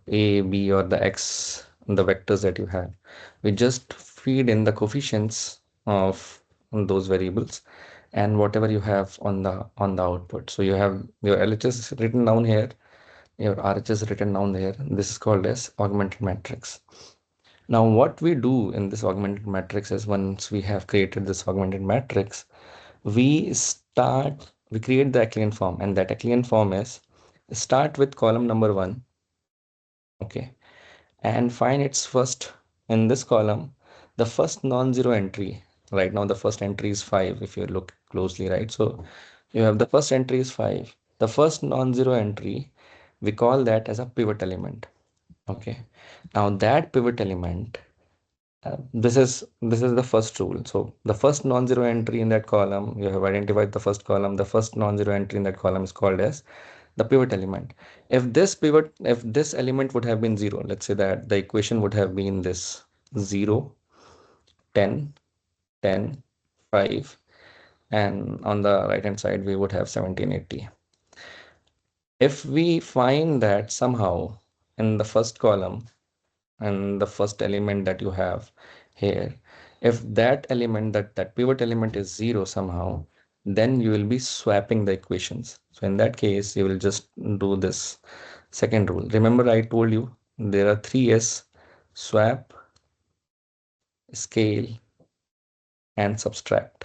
A, B, or the X, the vectors that you have. We just feed in the coefficients of those variables and whatever you have on the output. So you have your LHS written down here, your RHS written down there. This is called as augmented matrix. Now what we do in this augmented matrix is once we have created this augmented matrix, we create the Euclidean form, and that Euclidean form is start with column number 1. Okay, and find its first in this column, the first non-zero entry. Right now the first entry is 5 if you look closely, right? So you have the first entry is 5. The first non-zero entry, we call that as a pivot element. Okay, now that pivot element, this is the first rule. So the first non-zero entry in that column, you have identified the first column. The first non-zero entry in that column is called as the pivot element. If this element would have been 0, let's say that the equation would have been this 0, 10, 10, 5, and on the right hand side we would have 1780. If we find that somehow in the first column and the first element that you have here, if that element, that pivot element is 0 somehow, then you will be swapping the equations. So in that case, you will just do this second rule. Remember I told you there are 3 S: swap, scale, and subtract,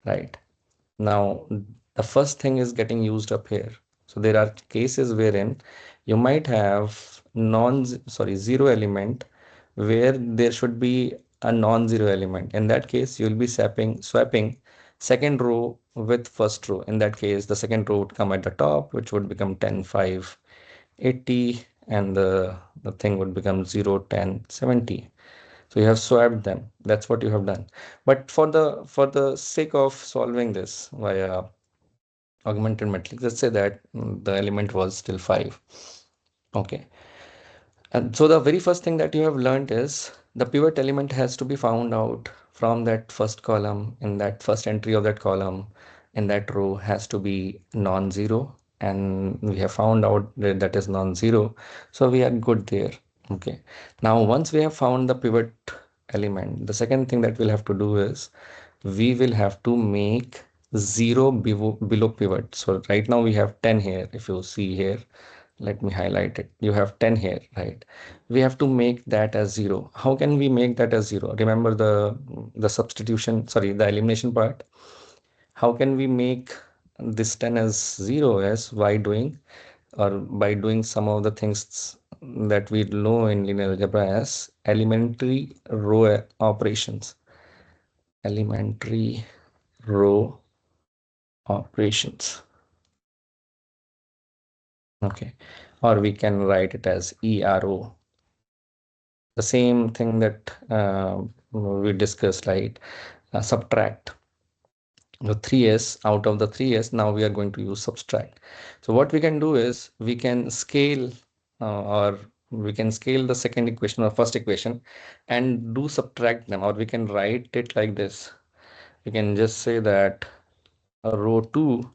right? Now the first thing is getting used up here. So there are cases wherein you might have zero element where there should be a non-zero element. In that case, you will be swapping second row with first row. In that case, the second row would come at the top, which would become 10, 5, 80, and the thing would become 0, 10, 70. So you have swapped them. That's what you have done. But for the sake of solving this via augmented matrix, let's say that the element was still 5. Okay. And so the very first thing that you have learned is the pivot element has to be found out from that first column. In that first entry of that column, in that row has to be non-zero, and we have found out that that is non-zero. So we are good there. Okay. Now once we have found the pivot element, the second thing that we'll have to do is we will have to make 0 below pivot. So right now we have 10 here. If you see here, let me highlight it. You have 10 here, right? We have to make that as 0. How can we make that as 0? Remember the substitution, sorry, the elimination part. How can we make this 10 as 0 as by doing some of the things that we know in linear algebra as elementary row operations. Elementary row operations. Okay, or we can write it as ERO. The same thing that we discussed, right? Subtract the 3s. Out of the 3s, now we are going to use subtract. So what we can do is we can scale or we can scale the second equation or first equation and do subtract them, or we can write it like this. We can just say that row 2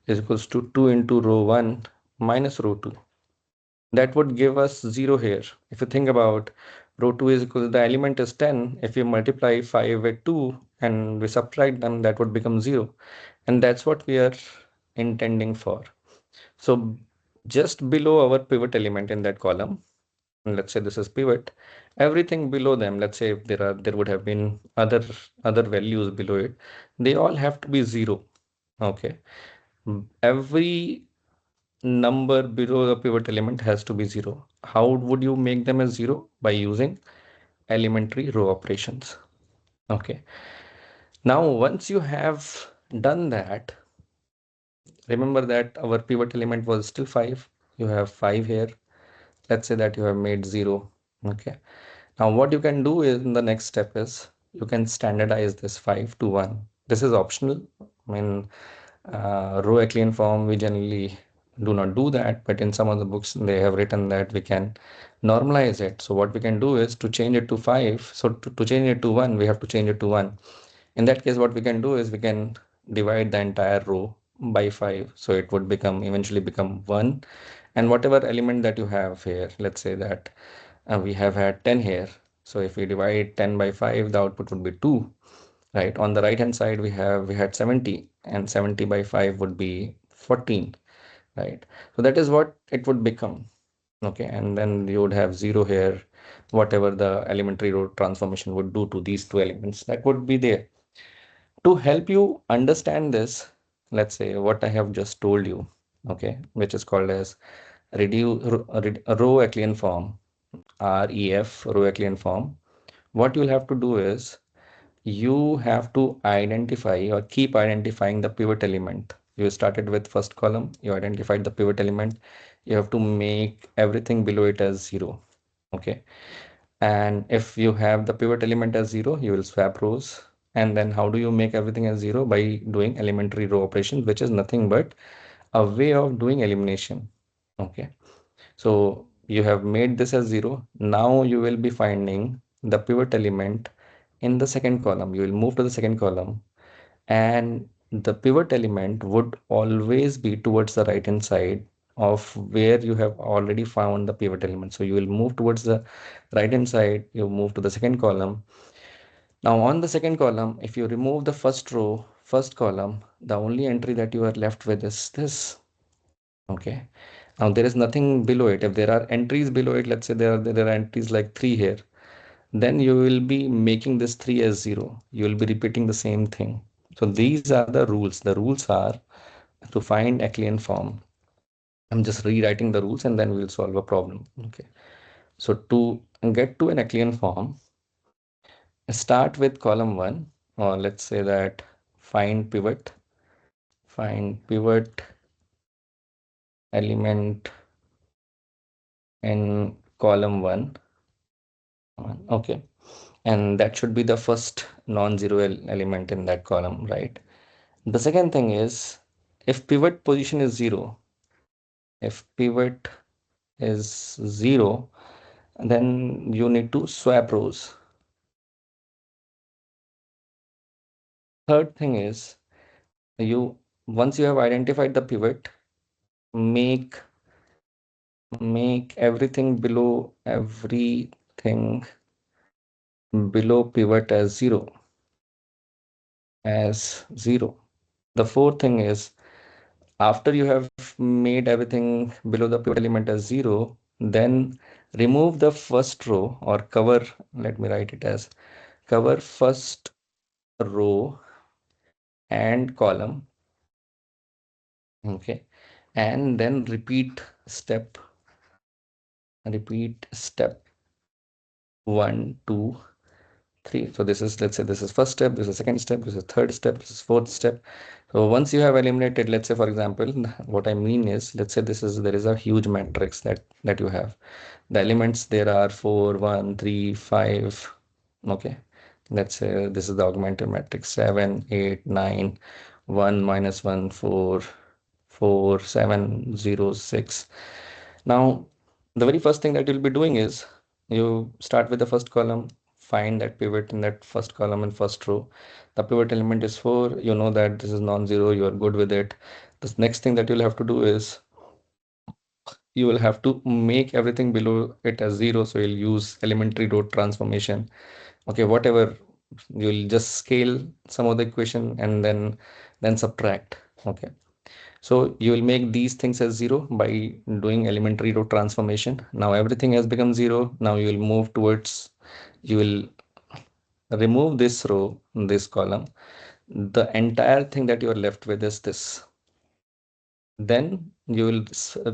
is equals to 2 into row 1 minus row 2. That would give us 0 here. If you think about, row 2 is equal, the element is 10. If you multiply 5 with 2 and we subtract them, that would become 0. And that's what we are intending for. So just below our pivot element in that column, and let's say this is pivot, everything below them, let's say if there would have been other values below it, they all have to be 0. Okay. Every number below the pivot element has to be 0. How would you make them as 0? By using elementary row operations. Okay. Now, once you have done that, remember that our pivot element was still 5. You have 5 here. Let's say that you have made 0. Okay. Now, what you can do is, in the next step is, you can standardize this 5 to 1. This is optional. I mean, row Euclidean form, we generally do not do that, but in some of the books, they have written that we can normalize it. So what we can do is to change it to 5. So to change it to 1, we have to change it to 1. In that case, what we can do is we can divide the entire row by 5. So it would eventually become 1. And whatever element that you have here, let's say that we have had 10 here. So if we divide 10 by 5, the output would be 2. Right, on the right hand side we had 70, and 70 by 5 would be 14. Right, so that is what it would become. Okay, and then you would have 0 here. Whatever the elementary row transformation would do to these two elements, that would be there. To help you understand this, let's say what I have just told you, okay, which is called as row Euclidean form, REF, row Euclidean form. What you'll have to do is, you have to identify or keep identifying the pivot element. You started with first column, you identified the pivot element, you have to make everything below it as 0. Okay, and if you have the pivot element as 0, you will swap rows. And then how do you make everything as 0? By doing elementary row operations, which is nothing but a way of doing elimination. Okay, so you have made this as 0. Now you will be finding the pivot element in the second column. You will move to the second column, and the pivot element would always be towards the right hand side of where you have already found the pivot element. So you will move towards the right hand side, you move to the second column. Now on the second column, if you remove the first row, first column, the only entry that you are left with is this. Okay. Now there is nothing below it. If there are entries below it, let's say there are entries like 3 here, then you will be making this 3 as 0. You will be repeating the same thing. So these are the rules. The rules are to find Euclidean form. I'm just rewriting the rules and then we'll solve a problem. Okay. So to get to an Euclidean form, start with column 1, or let's say that find pivot element in column 1. Okay. And that should be the first non-zero element in that column, right? The second thing is, if pivot position is 0, if pivot is 0, then you need to swap rows. Third thing is, once you have identified the pivot, make everything below pivot as 0, The fourth thing is, after you have made everything below the pivot element as 0, then remove the first row, or cover, let me write it as cover first row and column. Okay, and then repeat step 1, 2, 3. So this is, let's say this is first step, this is second step, this is third step, this is fourth step. So once you have eliminated, let's say for example, what I mean is, let's say there is a huge matrix that you have. The elements there are 4, 1, 3, 5. Okay, let's say this is the augmented matrix: 7, 8, 9, 1, -1, 4, 4, 7, 0, 6. Now The very first thing that you'll be doing is you start with the first column, find that pivot in that first column and first row. The pivot element is 4. You know that this is non-zero. You are good with it. The next thing that you'll have to do is you will have to make everything below it as 0. So you'll use elementary row transformation. Okay, whatever, you'll just scale some of the equation and then subtract. Okay, so you will make these things as 0 by doing elementary row transformation. Now everything has become 0. Now you will move towards, you will remove this row, this column. The entire thing that you are left with is this. Then you will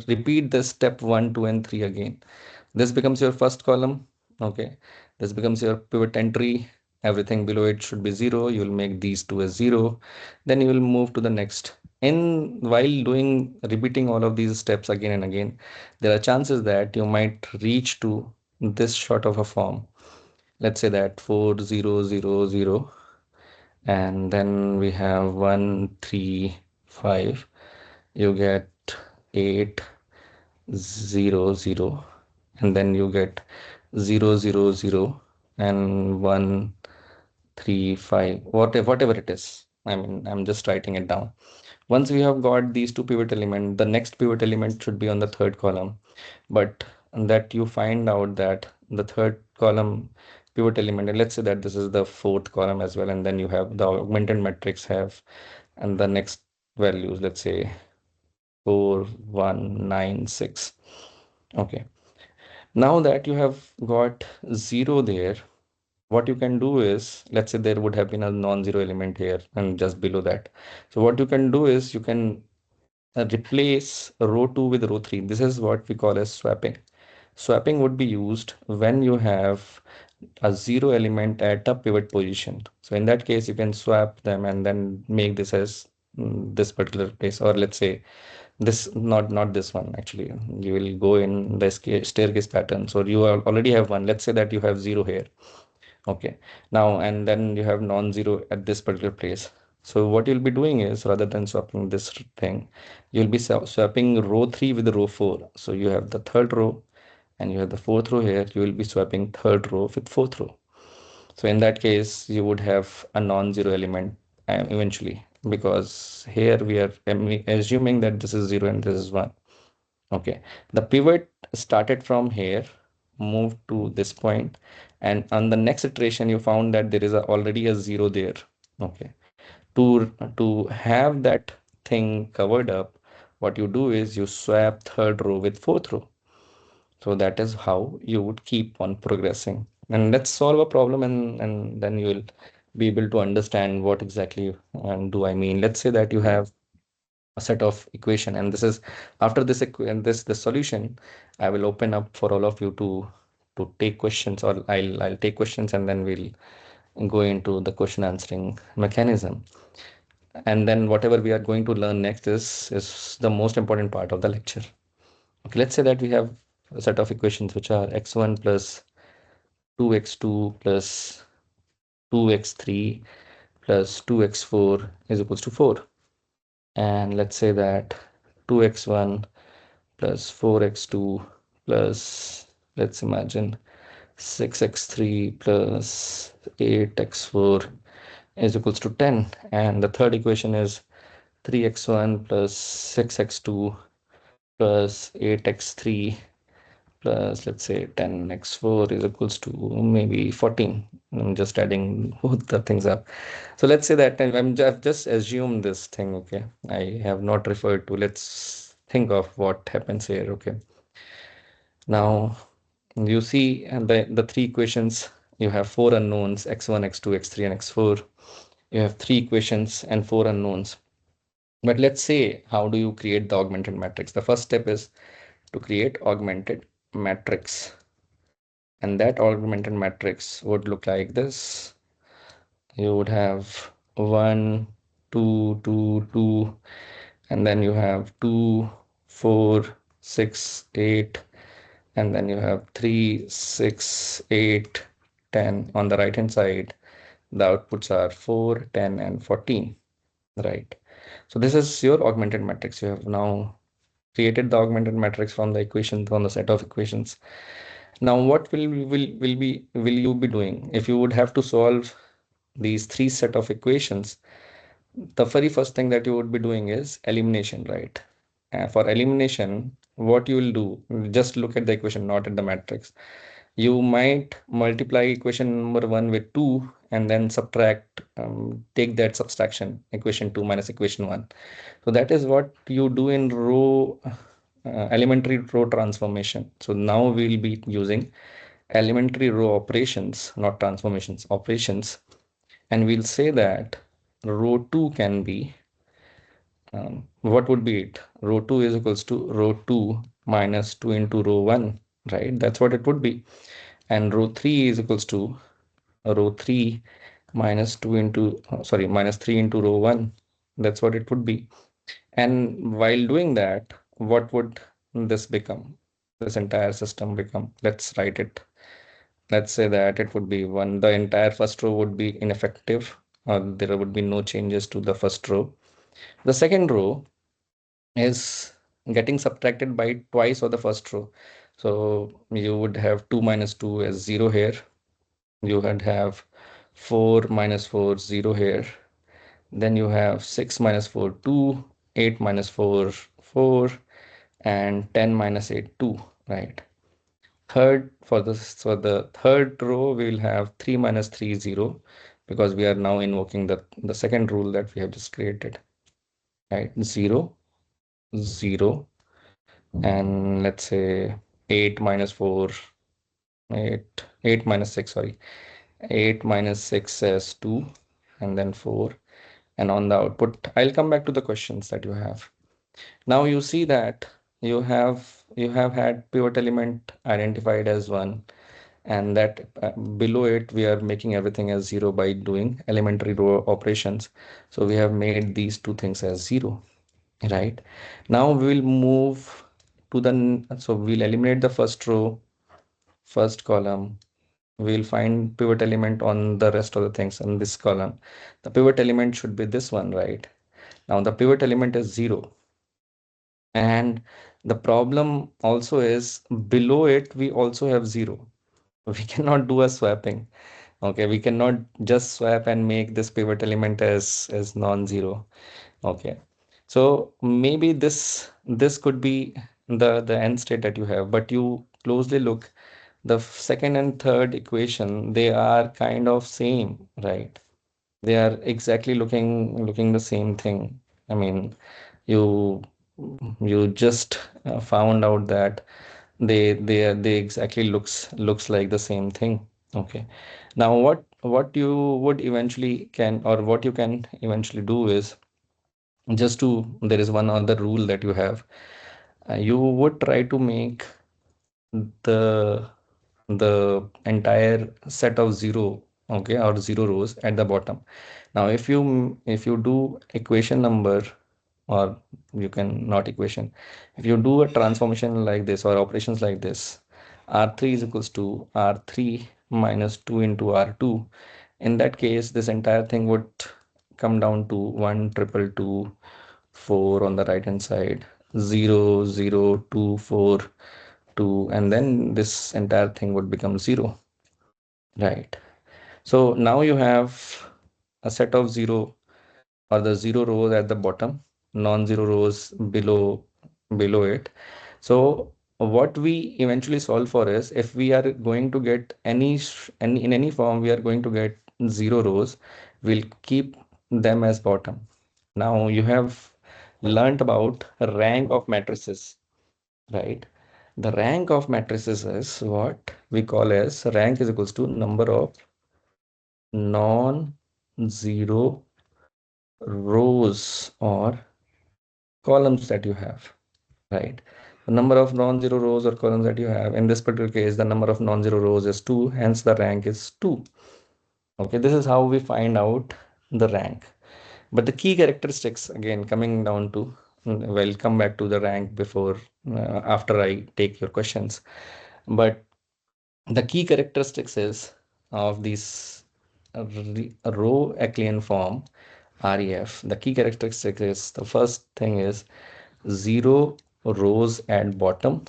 repeat the step 1, 2, and 3 again. This becomes your first column. Okay, this becomes your pivot entry. Everything below it should be 0. You will make these two as 0. Then you will move to the next. In while doing repeating all of these steps again and again, there are chances that you might reach to this sort of a form. Let's say that 4 0 0 0, and then we have 1 3 5. You get 8 0 0, and then you get 0 0 0 and 1 3 5, whatever it is. I mean, I'm just writing it down. Once we have got these two pivot elements, the next pivot element should be on the third column. But that you find out that the third column pivot element, and let's say that this is the fourth column as well, and then you have the augmented matrix have, and the next values, let's say 4 1 9 6. Okay, now that you have got 0 there, what you can do is, let's say there would have been a non-zero element here and just below that. So what you can do is you can replace row 2 with row 3. This is what we call as swapping. Swapping would be used when you have a 0 element at a pivot position. So in that case, you can swap them and then make this as this particular place, or let's say this, not this one actually. You will go in the staircase pattern. So you already have one. Let's say that you have 0 here. Okay, now and then you have non-zero at this particular place. So what you'll be doing is, rather than swapping this thing, you'll be swapping row 3 with row 4. So you have the third row and you have the fourth row here. You will be swapping third row with fourth row. So in that case, you would have a non-zero element eventually, because here we are assuming that this is 0 and this is 1. Okay, the pivot started from here, moved to this point, and on the next iteration, you found that there is already a 0 there. Okay, to have that thing covered up, what you do is you swap third row with fourth row. So that is how you would keep on progressing. And let's solve a problem, and then you will be able to understand what exactly do I mean. Let's say that you have a set of equation, and this is after this and this solution, I will open up for all of you to take questions, or I'll take questions, and then we'll go into the question answering mechanism. And then whatever we are going to learn next is the most important part of the lecture. Okay, let's say that we have a set of equations which are x1 plus 2x2 plus 2x3 plus 2x4 is equals to 4. And let's say that 2x1 plus 4x2 plus, let's imagine, 6x3 plus 8x4 is equals to 10. And the third equation is 3x1 plus 6x2 plus 8x3 plus, let's say, 10x4 is equals to maybe 14. I'm just adding both the things up. So let's say that I've just assumed this thing. Okay, I have not referred to. Let's think of what happens here. Okay, now you see the three equations. You have four unknowns: x1, x2, x3, and x4. You have three equations and four unknowns. But let's say, how do you create the augmented matrix? The first step is to create augmented matrix. And that augmented matrix would look like this. You would have 1, 2, 2, 2, and then you have 2, 4, 6, 8, and then you have 3, 6, 8, 10. On the right hand side, the outputs are 4, 10, and 14, right? So this is your augmented matrix. You have now created the augmented matrix from the equation, from the set of equations. Now, what will you be doing if you would have to solve these three set of equations? The very first thing that you would be doing is elimination, right? For elimination, what you will do, just look at the equation, not at the matrix. You might multiply equation number 1 with 2 and then subtract, take that subtraction, equation 2 minus equation 1. So that is what you do in elementary row transformation. So now we'll be using elementary row operations, not transformations, operations. And we'll say that row 2 can be, what would be it? Row 2 is equals to row 2 minus 2 into row 1, right? That's what it would be. And row 3 is equals to row 3 minus 2 into, sorry, minus 3 into row 1. That's what it would be. And while doing that, what would this become? This entire system become? Let's write it. Let's say that it would be one, the entire first row would be ineffective, or there would be no changes to the first row. The second row is getting subtracted by twice of the first row. So you would have 2 minus 2 as 0 here. You would have 4 minus 4, 0 here. Then you have 6 minus 4, 2, 8 minus 4, 4, and 10 minus 8, 2, right? Third, for the third row, we will have 3 minus 3, 0, because we are now invoking the second rule that we have just created, right? 0, 0, and let's say 8 minus 4, 8 minus 6, sorry, 8 minus 6 as 2, and then 4. And on the output, I'll come back to the questions that you have. Now you see that you have had pivot element identified as 1, and that below it we are making everything as 0 by doing elementary row operations. So we have made these two things as 0, right? Now we will move to so we'll eliminate the first row, first column. We'll find pivot element on the rest of the things in this column. The pivot element should be this one, right? Now the pivot element is 0. And the problem also is below it, we also have 0. We cannot do a swapping. Okay, we cannot just swap and make this pivot element as non-zero. Okay, so maybe this could be the end state that you have, but you closely look, the second and third equation, they are kind of same, right? They are exactly looking the same thing. I mean, you you just found out that they exactly looks like the same thing. Okay, now what you would eventually can, or what you can eventually do is, just to, there is one other rule that you have. You would try to make the the entire set of 0, okay, or 0 rows at the bottom. Now if you do equation number, or you can not equation, if you do a transformation like this or operations like this, r3 is equals to r3 minus 2 into r2. In that case, this entire thing would come down to 1 triple 2 4 on the right hand side, 0 0 2 4 2, and then this entire thing would become 0, right? So now you have a set of 0, or the 0 rows at the bottom, non-zero rows below it. So what we eventually solve for is, if we are going to get any in any form we are going to get 0 rows, we'll keep them as bottom. Now you have learned about rank of matrices, right? The rank of matrices is what we call as, rank is equals to number of non-zero rows or columns that you have, right? The number of non-zero rows or columns that you have. In this particular case, the number of non-zero rows is 2, hence the rank is 2. Okay, this is how we find out the rank. But the key characteristics, again, coming down to, we'll come back to the rank before, after I take your questions. But the key characteristics is of this row Euclidean form, REF. The key characteristic is, the first thing is 0 rows at bottom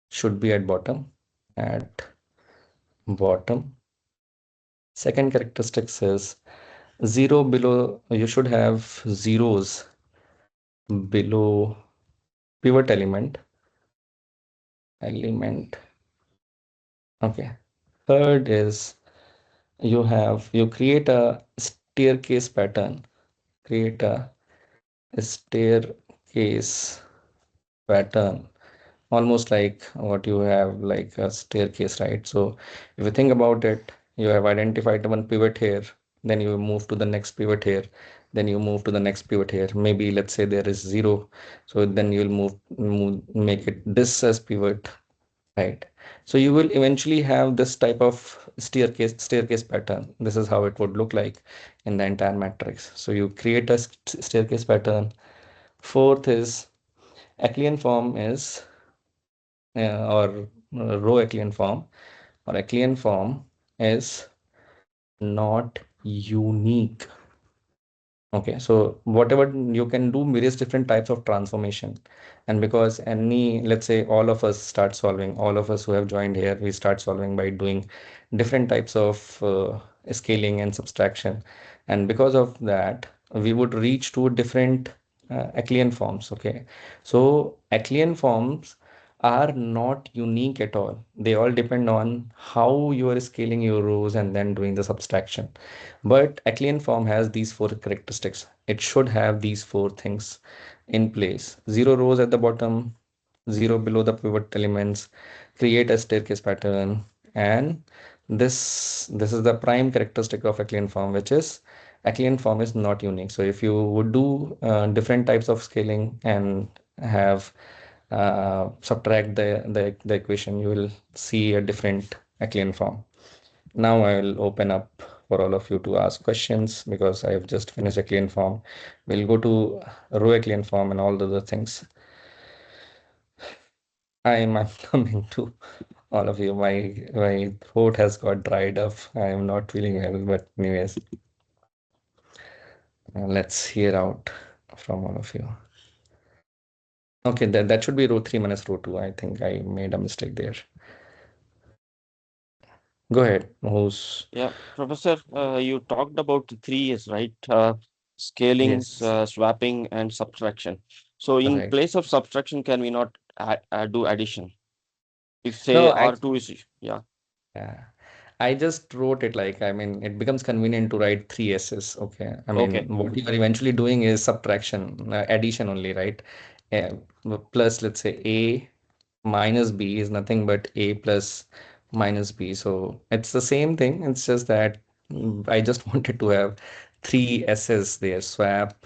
should be at bottom. Second characteristics is zero below, you should have zeros below pivot element. Okay. Third is you create a staircase pattern. Create a staircase pattern, almost like what you have like a staircase, right? So if you think about it, you have identified one pivot here, then you move to the next pivot here, then you move to the next pivot here. Maybe let's say there is zero, so then you'll make it this as pivot, right? So you will eventually have this type of staircase pattern. This is how it would look like in the entire matrix. So you create a staircase pattern. Fourth is Euclidean form is or row Euclidean form or Euclidean form is not unique. Okay, so whatever you can do various different types of transformation. And because let's say all of us who have joined here, we start solving by doing different types of scaling and subtraction. And because of that, we would reach to different Euclidean forms. Okay, so Euclidean forms are not unique at all. They all depend on how you are scaling your rows and then doing the subtraction. But Euclidean form has these four characteristics. It should have these four things in place. Zero rows at the bottom, zero below the pivot elements, create a staircase pattern, and this is the prime characteristic of Euclidean form, which is Euclidean form is not unique. So if you would do different types of scaling and have subtract the equation, you will see a different Euclidean form. Now I will open up for all of you to ask questions because I have just finished a clean form. We'll go to row clean form and all the other things. I'm coming to all of you. My throat has got dried up. I am not feeling well, but anyways, let's hear out from all of you. Okay, that should be row 3 minus row 2. I think I made a mistake there. Go ahead. Who's Yeah, Professor, you talked about the 3 A's, right? Scaling, yes, swapping, and subtraction. So in right. place of subtraction, can we not do addition? If say No, I R2 is, yeah, yeah. I just wrote it like, I mean, it becomes convenient to write three S's. Okay. I okay, mean, what you are eventually doing is subtraction, addition only, right? Uh, Plus, let's say A minus B is nothing but A plus minus B. So it's the same thing. It's just that I just wanted to have three S's there, swap,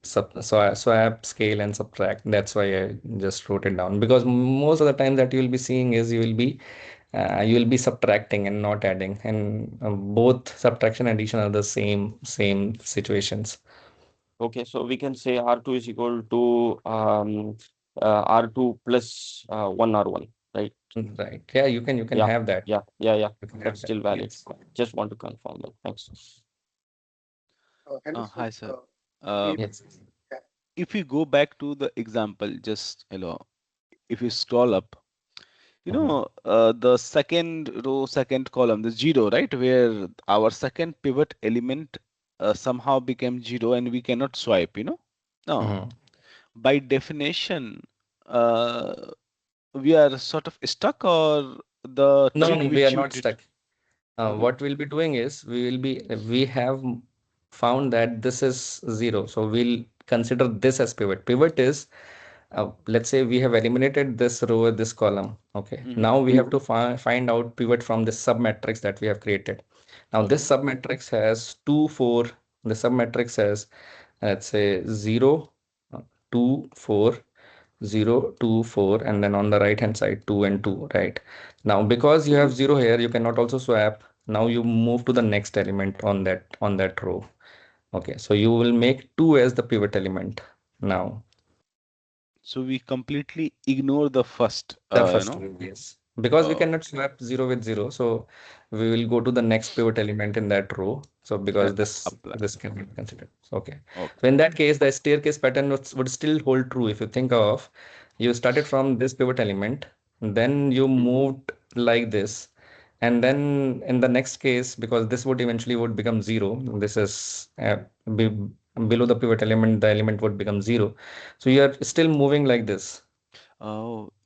scale, and subtract. That's why I just wrote it down because most of the time that you will be seeing is you will be subtracting and not adding, and both subtraction and addition are the same situations. okay. So we can say R2 is equal to R2 plus 1 R1, right? Right? Yeah, you can Yeah, have that. yeah. You can have That's that. still valid. Yes. Just want to confirm that. Thanks. Hello, Hi, sir. sir. Uh, If Yes. if we go back to the example, just if you scroll up, Mhm. the second row, second column, the zero, right, where our second pivot element somehow became zero and we cannot swipe. Now, Mhm. by definition, uh, we are sort of stuck, or the No, trick no, we are which you not did. stuck. Mhm. What we'll be doing is we have found that this is zero, so we'll consider this as pivot. Pivot is let's say we have eliminated this row, this column. Okay, Mhm. now we have to find out pivot from this submatrix that we have created. Now this Okay. submatrix has 2, 4. The submatrix has, let's say, 0, 2, 4, 0, 2, 4, and then on the right hand side 2 and 2, right? Now because you have 0 here, you cannot also swap. Now you move to the next element on that row. Okay, so you will make 2 as the pivot element now. So we completely ignore the first, The first row, yes. Because we uh, cannot swap 0 with 0, so we will go to the next pivot element in that row. So because apply. this can be considered. Okay. Okay. So in that case, the staircase pattern would still hold true. If you think of, you started from this pivot element, then you moved like this, and then in the next case, because this would eventually would become zero, this is be, below the pivot element, the element would become zero. So you are still moving like this.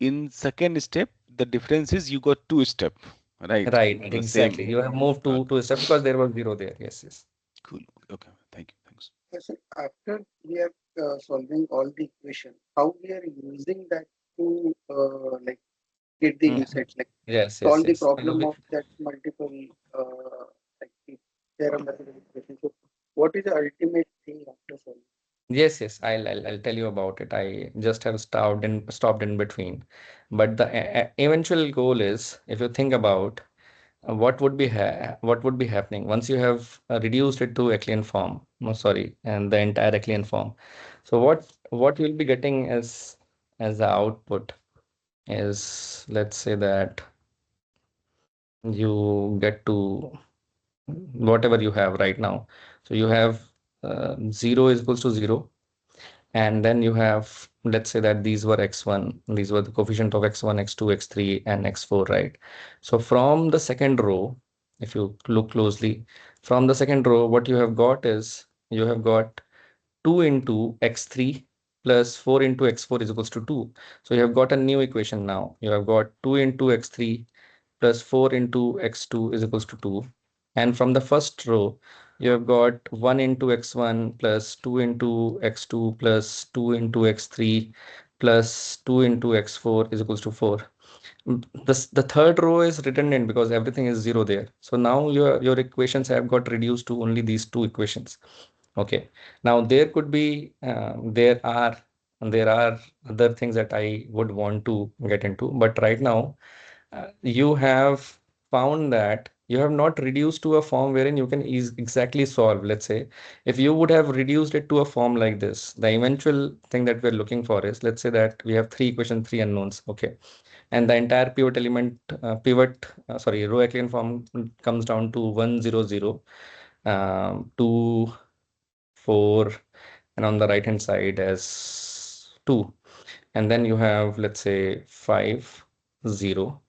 In second step, the difference is you got two step, right? Right, The same. exactly. You have moved to a step because there was zero there. Yes, yes. Cool. Okay. Thank you. Thanks. Yes, sir. After we are solving all the equation, how we are using that to get the Mhm. insights, like Yes, yes, solve the yes. problem of that multiple like the theorem method equation. So what is the ultimate thing after solving? Yes, yes, I'll tell you about it. I just have stopped in between. But the eventual goal is, if you think about what would be happening once you have reduced it to Euclidean form. No, sorry, and the entire Euclidean form. So what you'll be getting as the output is, let's say that you get to whatever you have right now. So you have 0 is equals to 0. And then you have, let's say that these were x1, these were the coefficient of x1, x2, x3, and x4, right? So from the second row, if you look closely, from the second row, what you have got is you have got 2 into x3 plus 4 into x4 is equals to 2. So you have got a new equation now. You have got 2 into x3 plus 4 into x2 is equals to 2. And from the first row, you have got 1 into x1 plus 2 into x2 plus 2 into x3 plus 2 into x4 is equals to 4. The third row is redundant because everything is 0 there. So now your equations have got reduced to only these two equations. Okay. Now there could be there are other things that I would want to get into, but right now you have found that you have not reduced to a form wherein you can exactly solve. Let's say if you would have reduced it to a form like this, the eventual thing that we're looking for is, let's say that we have three equations, three unknowns. Okay. And the entire pivot element, row echelon form comes down to 1, 0, 0, 2, 4, and on the right hand side as 2. And then you have, let's say, 5, 0,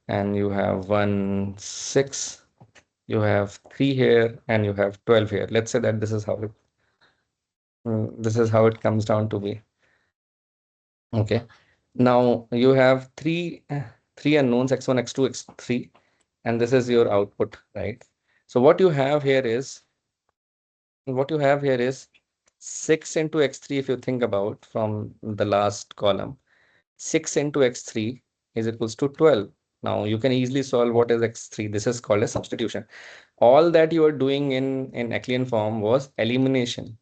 and you have 1, 6, you have 3 here, and you have 12 here. Let's say that this is how it comes down to be. Okay. Now you have three unknowns, x1, x2, x3, and this is your output, right? So what you have here is 6 into x3. If you think about from the last column, 6 into x3 is equals to 12. Now you can easily solve what is x3. This is called a substitution. All that you are doing in Euclidean form was elimination.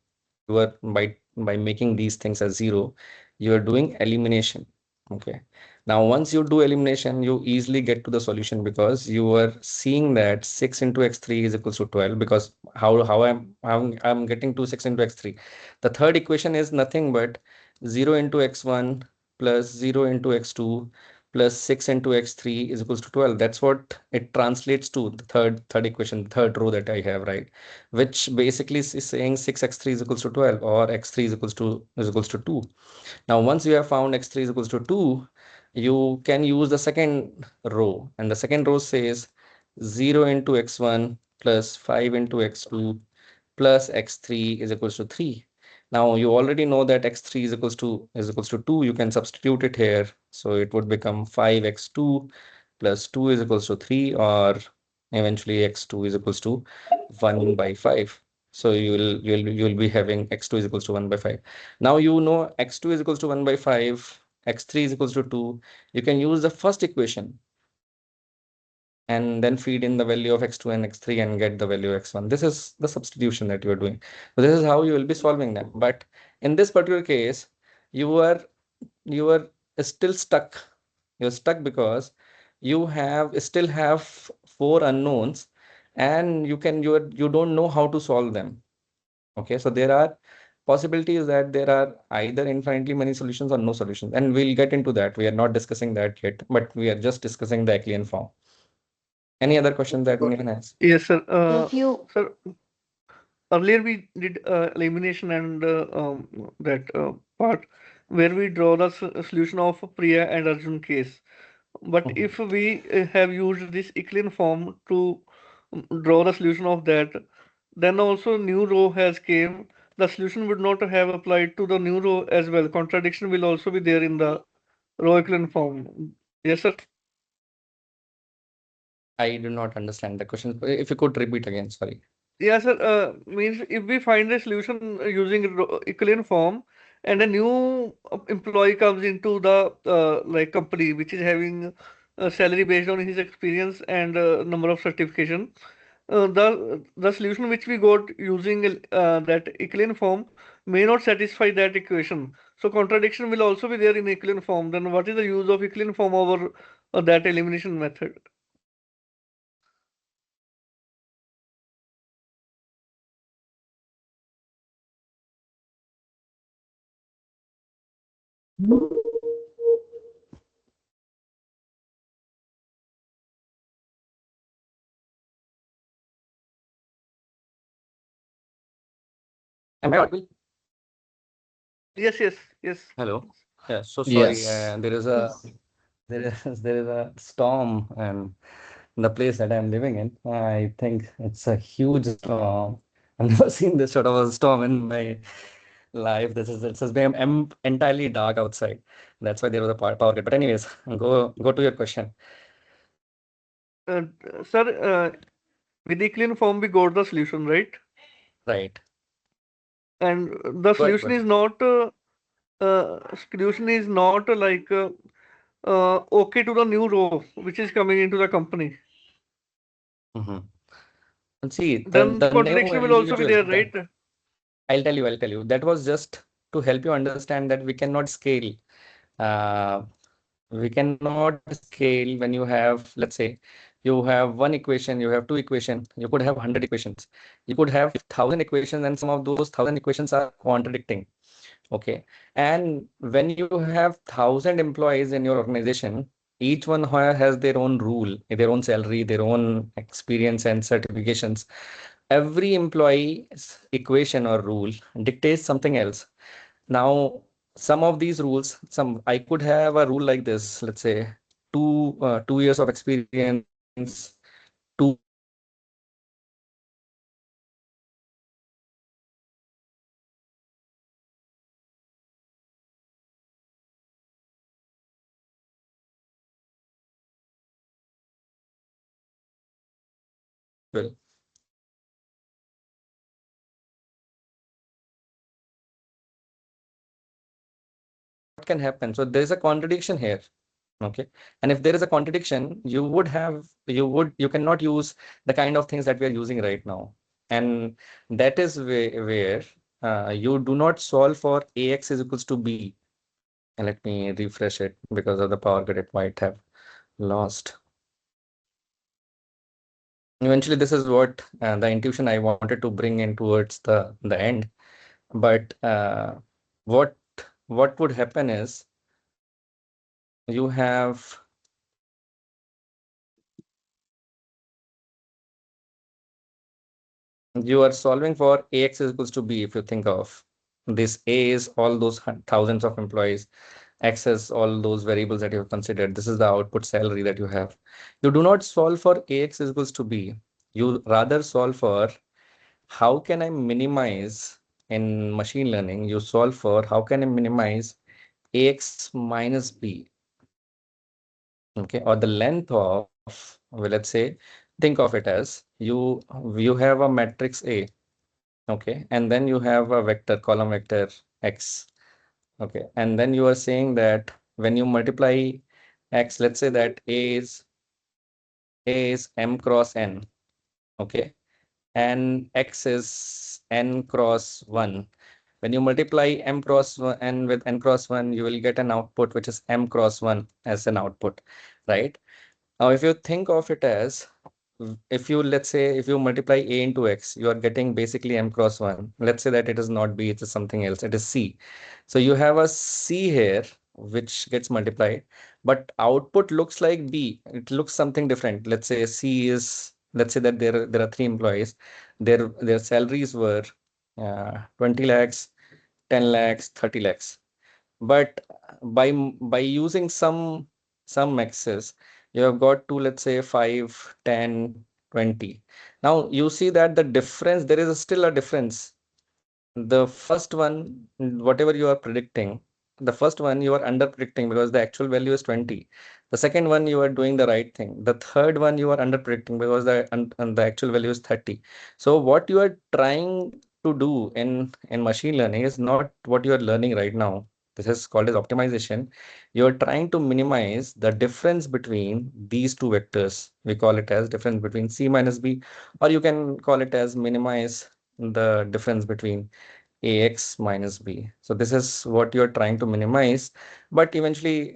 You were by making these things as 0, you are doing elimination. Okay. Now once you do elimination, you easily get to the solution because you are seeing that 6 into x3 is equals to 12. Because how I'm getting to 6 into x3. The third equation is nothing but 0 into x1 plus 0 into x2 plus 6 into x3 is equals to 12. That's what it translates to, the third equation, the third row that I have, right? Which basically is saying 6x3 is equals to 12, or x3 is equals to 2. Now once you have found x3 is equals to 2, you can use the second row, and the second row says 0 into x1 plus 5 into x2 plus x3 is equals to 3. Now you already know that x3 is equals to 2. You can substitute it here. So it would become 5x2 plus 2 is equals to 3, or eventually x2 is equals to 1 by 5. So you'll be having x2 is equals to 1 by 5. Now you know x2 is equals to 1 by 5, x3 is equals to 2. You can use the first equation and then feed in the value of x2 and x3 and get the value of x1. This is the substitution that you are doing. So this is how you will be solving them. But in this particular case, you are still stuck. You're stuck because still have four unknowns, and you don't know how to solve them. Okay, so there are possibilities that there are either infinitely many solutions or no solutions, and we'll get into that. We are not discussing that yet, but we are just discussing the Euclidean form. Any other question that Got anyone it. has? Yes, sir. If you Sir, earlier we did elimination and that part where we draw the solution of Priya and Arjun case. But Mhm. if we have used this Euclidean form to draw the solution of that, then also new row has came. The solution would not have applied to the new row as well. Contradiction will also be there in the row Euclidean form. Yes, sir. I do not understand the question. If you could repeat again, sorry. Yes, sir. Means if we find a solution using Euclidean form, and a new employee comes into the like company which is having a salary based on his experience and number of certification, the solution which we got using that Euclidean form may not satisfy that equation. So contradiction will also be there in Euclidean form. Then what is the use of Euclidean form over that elimination method? Am I audible? Yes, yes, yes. Hello. Yeah, so sorry. Yes. There is a storm and the place that I'm living in. I think it's a huge storm. I've never seen this sort of a storm in my life. This has been entirely dark outside. That's why there was a power cut. But anyways, go to your question. Uh, sir, with the clean form, we got the solution, right? Right. And the Go ahead, solution is not like okay to the new row which is coming into the company. Mm-hmm. And see, Then the new contradiction will also be individual, there, right? I'll tell you. That was just to help you understand that we cannot scale. Uh, we cannot scale when you have, let's say, you have one equation, you have two equations, you could have 100 equations, you could have 1,000 equations, and some of those 1,000 equations are contradicting. Okay. And when you have 1,000 employees in your organization, each one has their own rule, their own salary, their own experience and certifications. Every employee's equation or rule dictates something else. Now, some of these rules, some I could have a rule like this, let's say 2 years of experience, 2 years of certification, and one employee has 100 what can happen? So there is a contradiction here. Okay. And if there is a contradiction, you cannot use the kind of things that we are using right now. And that is where you do not solve for AX is equals to B. And let me refresh it because of the power cut, it might have lost. Eventually, this is what the intuition I wanted to bring in towards the end. But what what would happen is you have you are solving for AX is equals to B. If you think of this, A is all those thousands of employees, X is all those variables that you have considered. This is the output salary that you have. You do not solve for AX is equals to B. You rather solve for how can I minimize in machine learning, you solve for how can I minimize AX minus B, okay, or the length of, well, let's say, think of it as you have a matrix A. Okay, and then you have a vector, column vector X. Okay, and then you are saying that when you multiply X, let's say that A is M cross N. Okay, and X is N cross 1. When you multiply M cross N with N cross 1, you will get an output which is M cross 1 as an output, right? Now, if you think of it as if you let's say if you multiply A into X, you are getting basically M cross 1. Let's say that it is not B, it is something else, it is C. So you have a C here which gets multiplied, but output looks like B. It looks something different. Let's say C is let's say that there are three employees. Their salaries were 20 lakhs, 10 lakhs, 30 lakhs. But by using some excess, you have got to, let's say, 5, 10, 20. Now you see that the difference, there is still a difference. The first one, whatever you are predicting, the first one you are under predicting because the actual value is 20. The second one you are doing the right thing. The third one you are under predicting because the actual value is 30. So what you are trying to do in machine learning is not what you are learning right now. This is called as optimization. You are trying to minimize the difference between these two vectors. We call it as difference between C minus B, or you can call it as minimize the difference between ax minus b. So this is what you're trying to minimize. But eventually,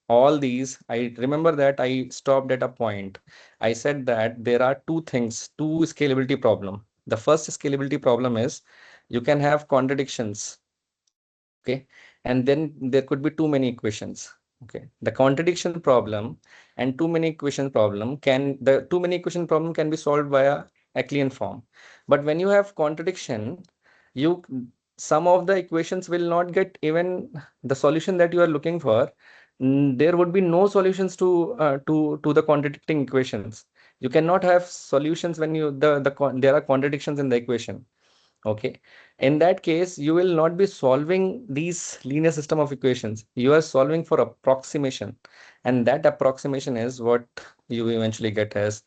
all these, I remember that I stopped at a point. I said that there are two things, two scalability problem. The first scalability problem is you can have contradictions. Okay. And then there could be too many equations. Okay. The contradiction problem and too many equation problem the too many equation problem can be solved via Euclidean form. But when you have contradiction, you some of the equations will not get even the solution that you are looking for. There would be no solutions to the contradicting equations. You cannot have solutions when there are contradictions in the equation. Okay. In that case, you will not be solving these linear system of equations. You are solving for approximation. And that approximation is what you eventually get as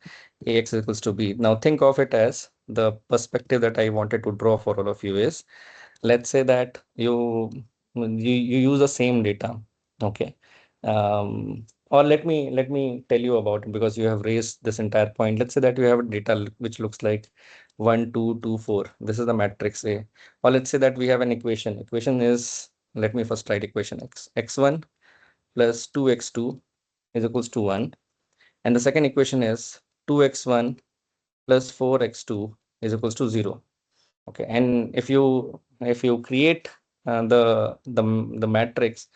Ax equals to B. Now think of it as the perspective that I wanted to draw for all of you is, let's say that you use the same data. Okay. Or let me tell you about it because you have raised this entire point. Let's say that you have a data which looks like 1, 2, 2, 4. This is the matrix A. Or let's say that we have an equation. Equation is, let me first write equation x1 plus 2x2 is equals to 1. And the second equation is 2x1 plus 4x2 is equals to 0. Okay, and if you create the matrix,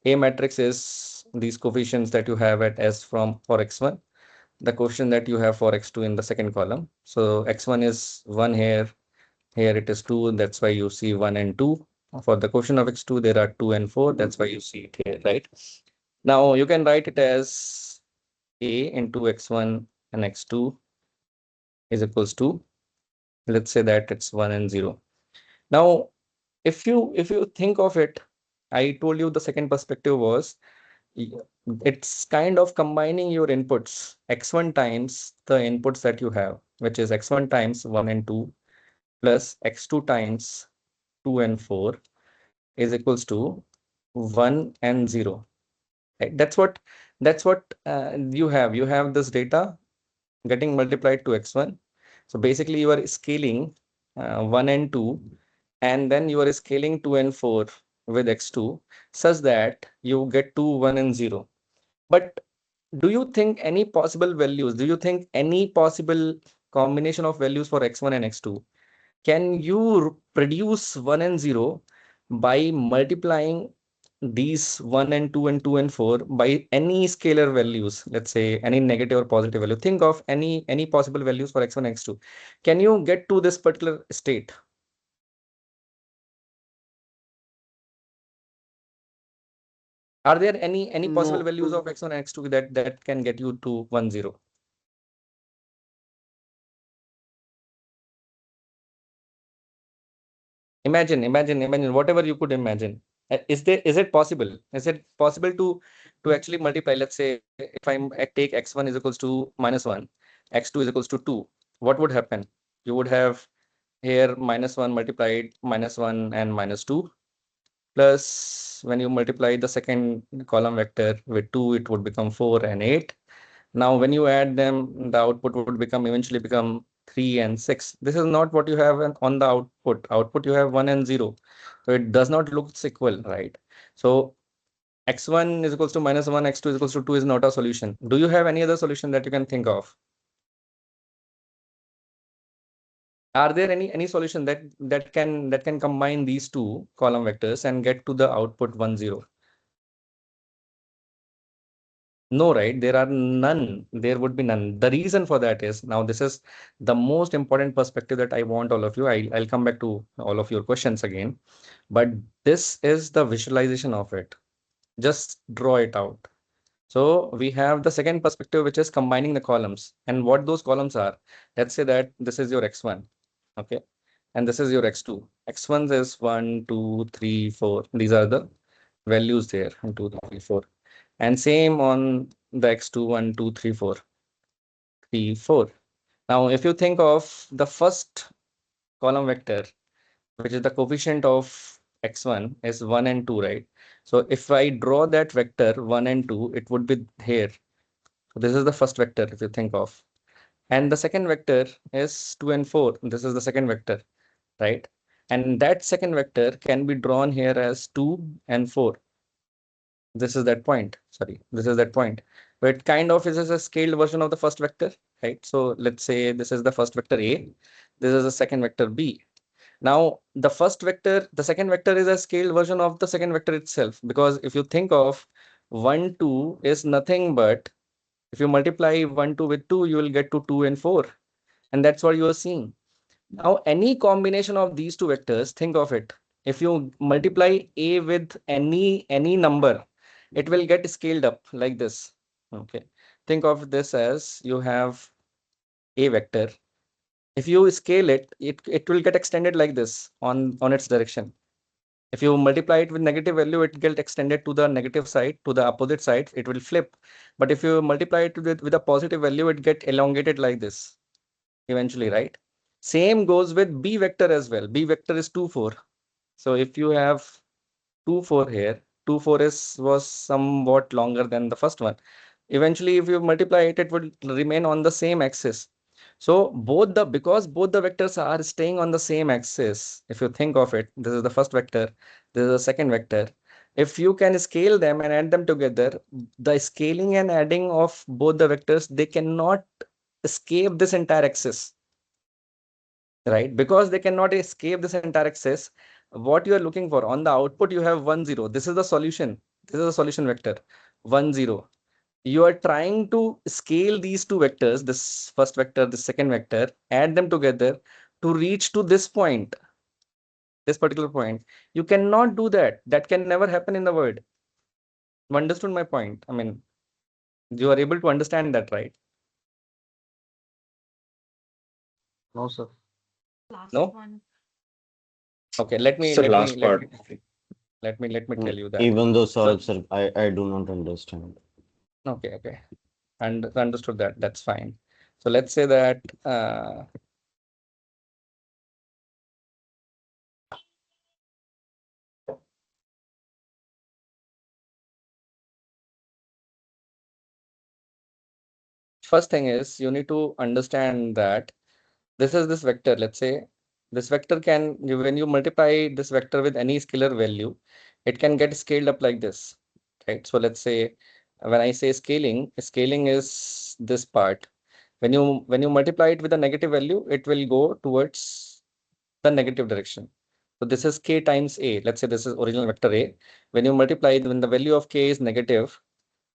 A matrix is these coefficients that you have at S from for x1, the coefficient that you have for x2 in the second column. So x1 is 1 here, here it is 2, that's why you see 1 and 2. For the coefficient of x2, there are 2 and 4, that's why you see it here, right? Now you can write it as A into x1 and x2 is equals to, let's say that it's 1 and 0. Now, if you think of it, I told you the second perspective was y- it's kind of combining your inputs, x1 times the inputs that you have, which is x1 times 1 and 2 plus x2 times 2 and 4 is equals to 1 and 0. Right? That's what you have. You have this data getting multiplied to x1. So basically you are scaling 1 and 2, and then you are scaling 2 and 4 with x2 such that you get to 1 and 0. But do you think any possible values, do you think any possible combination of values for x1 and x2, can you produce 1 and 0 by multiplying these 1 and 2 and 2 and 4 by any scalar values, let's say any negative or positive value? Think of any possible values for x1 x2. Can you get to this particular state? Are there any possible No. values of x1 and x2 that can get you to 1 0? Imagine whatever you could imagine. Is it possible? Is it possible to actually multiply? Let's say if I take x1 is equals to minus 1, x2 is equals to 2. What would happen? You would have here minus 1 multiplied minus 1 and minus 2, plus when you multiply the second column vector with 2, it would become 4 and 8. Now, when you add them, the output would eventually become 3 and 6. This is not what you have on the output. Output you have 1 and 0. So it does not look equal, right? So x1 is equals to minus 1, x2 is equals to 2 is not a solution. Do you have any other solution that you can think of? Are there any solution that can combine these two column vectors and get to the output 1 0? No, right? There are none. There would be none. The reason for that is, now this is the most important perspective that I want all of you. I'll come back to all of your questions again, but this is the visualization of it. Just draw it out. So we have the second perspective, which is combining the columns, and what those columns are. Let's say that this is your x1, okay, and this is your x2. X1 is 1, 2, 3, 4. These are the values there, 1, 2, 3, 4. And same on the x2, 1, 2, 3, 4, 3, 4. Now, if you think of the first column vector, which is the coefficient of x1 is 1 and 2, right? So if I draw that vector 1 and 2, it would be here. So this is the first vector if you think of. And the second vector is 2 and 4. This is the second vector, right? And that second vector can be drawn here as 2 and 4. This is that point. Sorry, this is that point. But it kind of is a scaled version of the first vector, right? So let's say this is the first vector A. This is the second vector B. Now, the first vector, the second vector is a scaled version of the second vector itself. Because if you think of 1, 2 is nothing but if you multiply 1, 2 with 2, you will get to 2 and 4. And that's what you are seeing. Now, any combination of these two vectors, think of it. If you multiply A with any number, it will get scaled up like this. Okay. Think of this as you have A vector. If you scale it, it will get extended like this on its direction. If you multiply it with negative value, it get extended to the negative side, to the opposite side, it will flip. But if you multiply it with a positive value, it get elongated like this eventually, right? Same goes with B vector as well. B vector is 2, 4. So if you have 2, 4 here, 2, 4 was somewhat longer than the first one. Eventually, if you multiply it, it would remain on the same axis. So because both the vectors are staying on the same axis, if you think of it, this is the first vector, this is the second vector. If you can scale them and add them together, the scaling and adding of both the vectors, they cannot escape this entire axis, right? Because they cannot escape this entire axis. What you are looking for on the output, you have 1, 0. This is the solution. This is a solution vector, 1, 0. You are trying to scale these two vectors, this first vector, the second vector, add them together to reach to this point, this particular point. You cannot do that. That can never happen in the world. You understood my point? I mean, you are able to understand that, right? No, sir. No? Okay, let me Sir, let me last let part. me let me tell you that. Even though, So, sir, I do not understand. okay. And understood that. That's fine. So let's say that first thing is you need to understand that this is this vector. Let's say this vector when you multiply this vector with any scalar value, it can get scaled up like this, right? So let's say when I say scaling is this part. When you multiply it with a negative value, it will go towards the negative direction. So this is k times a. Let's say this is original vector a. When you multiply, when the value of k is negative,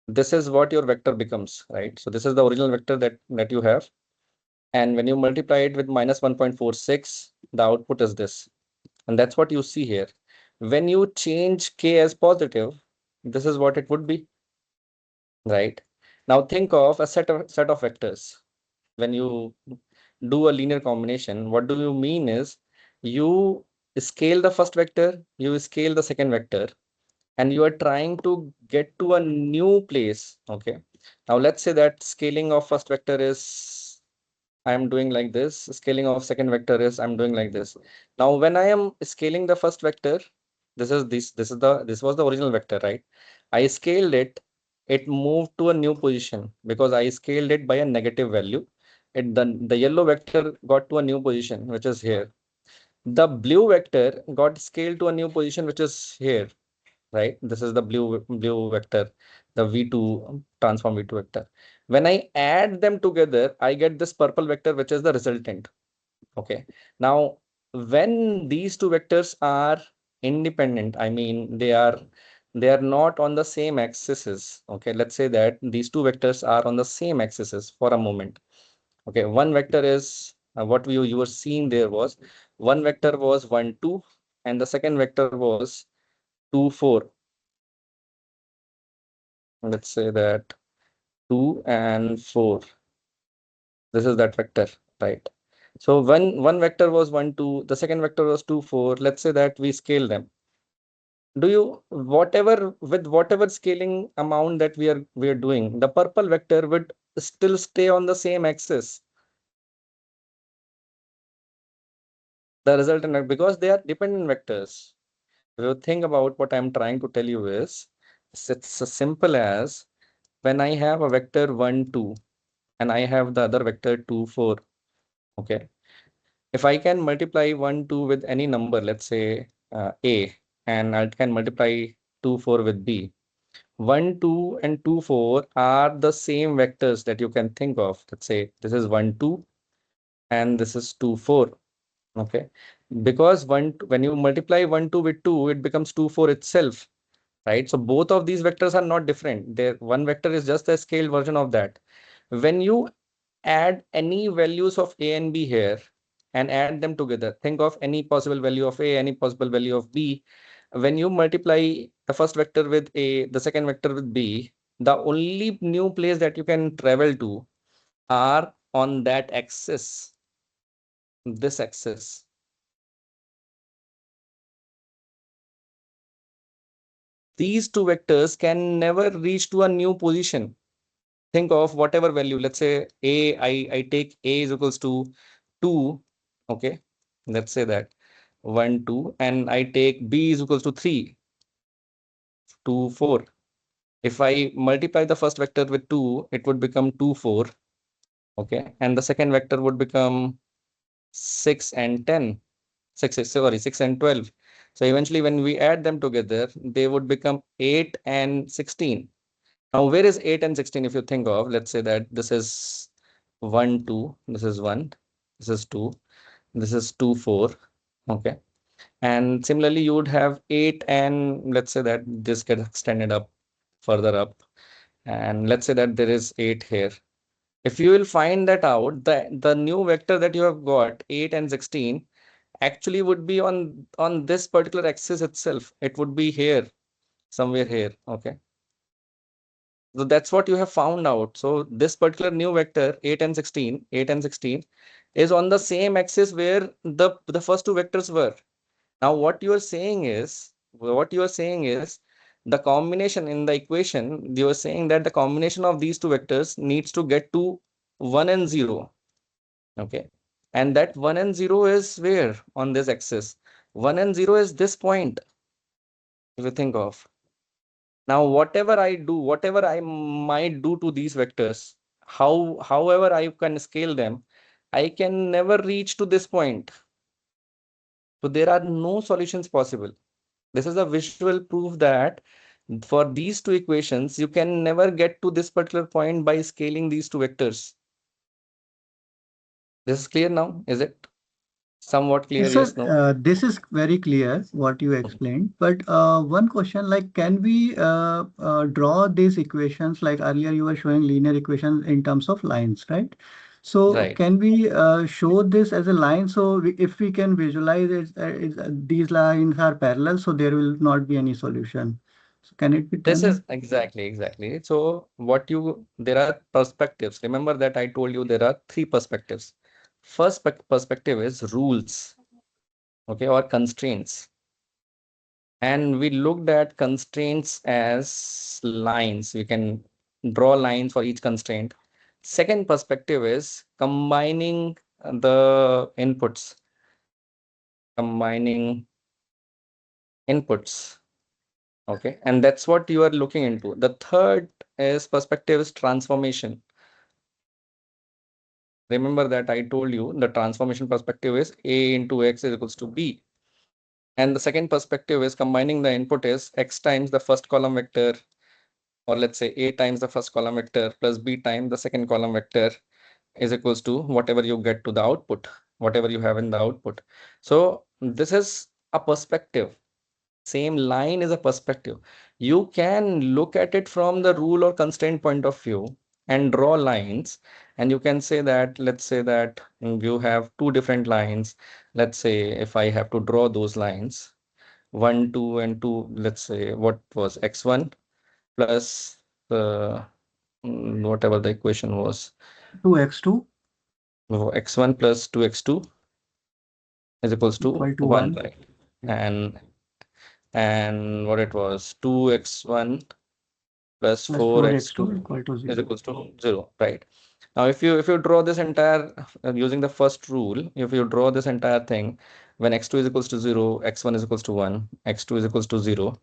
this is what your vector becomes, right? So this is the original vector that you have. And when you multiply it with minus 1.46, the output is this. And that's what you see here. When you change k as positive, this is what it would be, right? Now think of a set of vectors. When you do a linear combination, what do you mean is you scale the first vector, you scale the second vector, and you are trying to get to a new place. Okay. Now let's say that scaling of first vector is I am doing like this. Scaling of second vector is I'm doing like this. Now when I am scaling the first vector, this was the original vector, right? I scaled it, it moved to a new position because I scaled it by a negative value. The yellow vector got to a new position, which is here. The blue vector got scaled to a new position, which is here, right? This is the blue vector, the V2 transform V2 vector. When I add them together, I get this purple vector, which is the resultant. Okay. Now, when these two vectors are independent, I mean, they are they are not on the same axes. Okay, let's say that these two vectors are on the same axes for a moment. Okay, one vector is what you were seeing there was one vector was 1, 2, and the second vector was 2, 4. Let's say that 2 and 4. This is that vector, right? So one vector was 1, 2, the second vector was 2, 4. Let's say that we scale them. Do you whatever with whatever scaling amount that we are doing, the purple vector would still stay on the same axis. The resultant, because they are dependent vectors. If you think about what I'm trying to tell you is, it's as simple as when I have a vector 1, 2, and I have the other vector 2, 4. Okay. If I can multiply 1, 2 with any number, let's say A, and I can multiply 2, 4 with B. 1, 2, and 2, 4 are the same vectors that you can think of. Let's say this is 1, 2, and this is 2, 4. Okay. Because when you multiply 1, 2 with 2, it becomes 2, 4 itself. Right? So both of these vectors are not different. One vector is just a scaled version of that. When you add any values of A and B here and add them together, think of any possible value of A, any possible value of B. When you multiply the first vector with A, the second vector with B, the only new place that you can travel to are on that axis, this axis. These two vectors can never reach to a new position. Think of whatever value, let's say I take A is equals to 2, okay, let's say that 1, 2, and I take B is equals to 3, 2, 4. If I multiply the first vector with 2, it would become 2, 4, okay, and the second vector would become 6 and 10, 6 and 12. So eventually when we add them together, they would become 8 and 16. Now, where is 8 and 16 if you think of, let's say that this is 1, 2, this is 1, this is 2, this is 2, 4, okay. And similarly, you would have 8 and let's say that this gets extended up, further up. And let's say that there is 8 here. If you will find that out, the new vector that you have got, 8 and 16, actually would be on this particular axis itself. It would be here, somewhere here, okay. So that's what you have found out. So this particular new vector 8 and 16, 8 and 16 is on the same axis where the first two vectors were. Now what you are saying is the combination in the equation, you are saying that the combination of these two vectors needs to get to 1 and 0. Okay. And that 1 and 0 is where on this axis? 1 and 0 is this point, if you think of. Now, whatever I might do to these vectors, however I can scale them, I can never reach to this point. So there are no solutions possible. This is a visual proof that for these two equations, you can never get to this particular point by scaling these two vectors. This is clear now, is it? Somewhat clear, Yes, sir. yes, no? This is very clear what you Mhm. explained. But one question, like, can we draw these equations? Like earlier, you were showing linear equations in terms of lines, right? So Right. can we show this as a line? So if we can visualize it, these lines are parallel, so there will not be any solution. So can it be This is done? exactly. So there are perspectives. Remember that I told you there are three perspectives. First perspective is rules, okay, or constraints. And we looked at constraints as lines. We can draw lines for each constraint. Second perspective is combining the combining inputs. Okay, and that's what you are looking into. The third is perspective is transformation. Remember that I told you the transformation perspective is A into X is equals to B. And the second perspective is combining the input is X times the first column vector, or let's say A times the first column vector plus B times the second column vector is equals to whatever you get to the output, whatever you have in the output. So this is a perspective. Same line is a perspective. You can look at it from the rule or constraint point of view and draw lines. And you can say that, let's say that you have two different lines. Let's say if I have to draw those lines, 1, 2, and 2, let's say what was x1 plus whatever the equation was, 2x2 x1 plus 2x2 is equals to equal to 1, 1. right? And what it was, 2x1 plus Plus 4x2 4x2 equal to is 0. equals to 0, right? Now, if you draw this entire using the first rule, if you draw this entire thing, when x2 is equals to 0, x1 is equals to 1, x2 is equals to 0.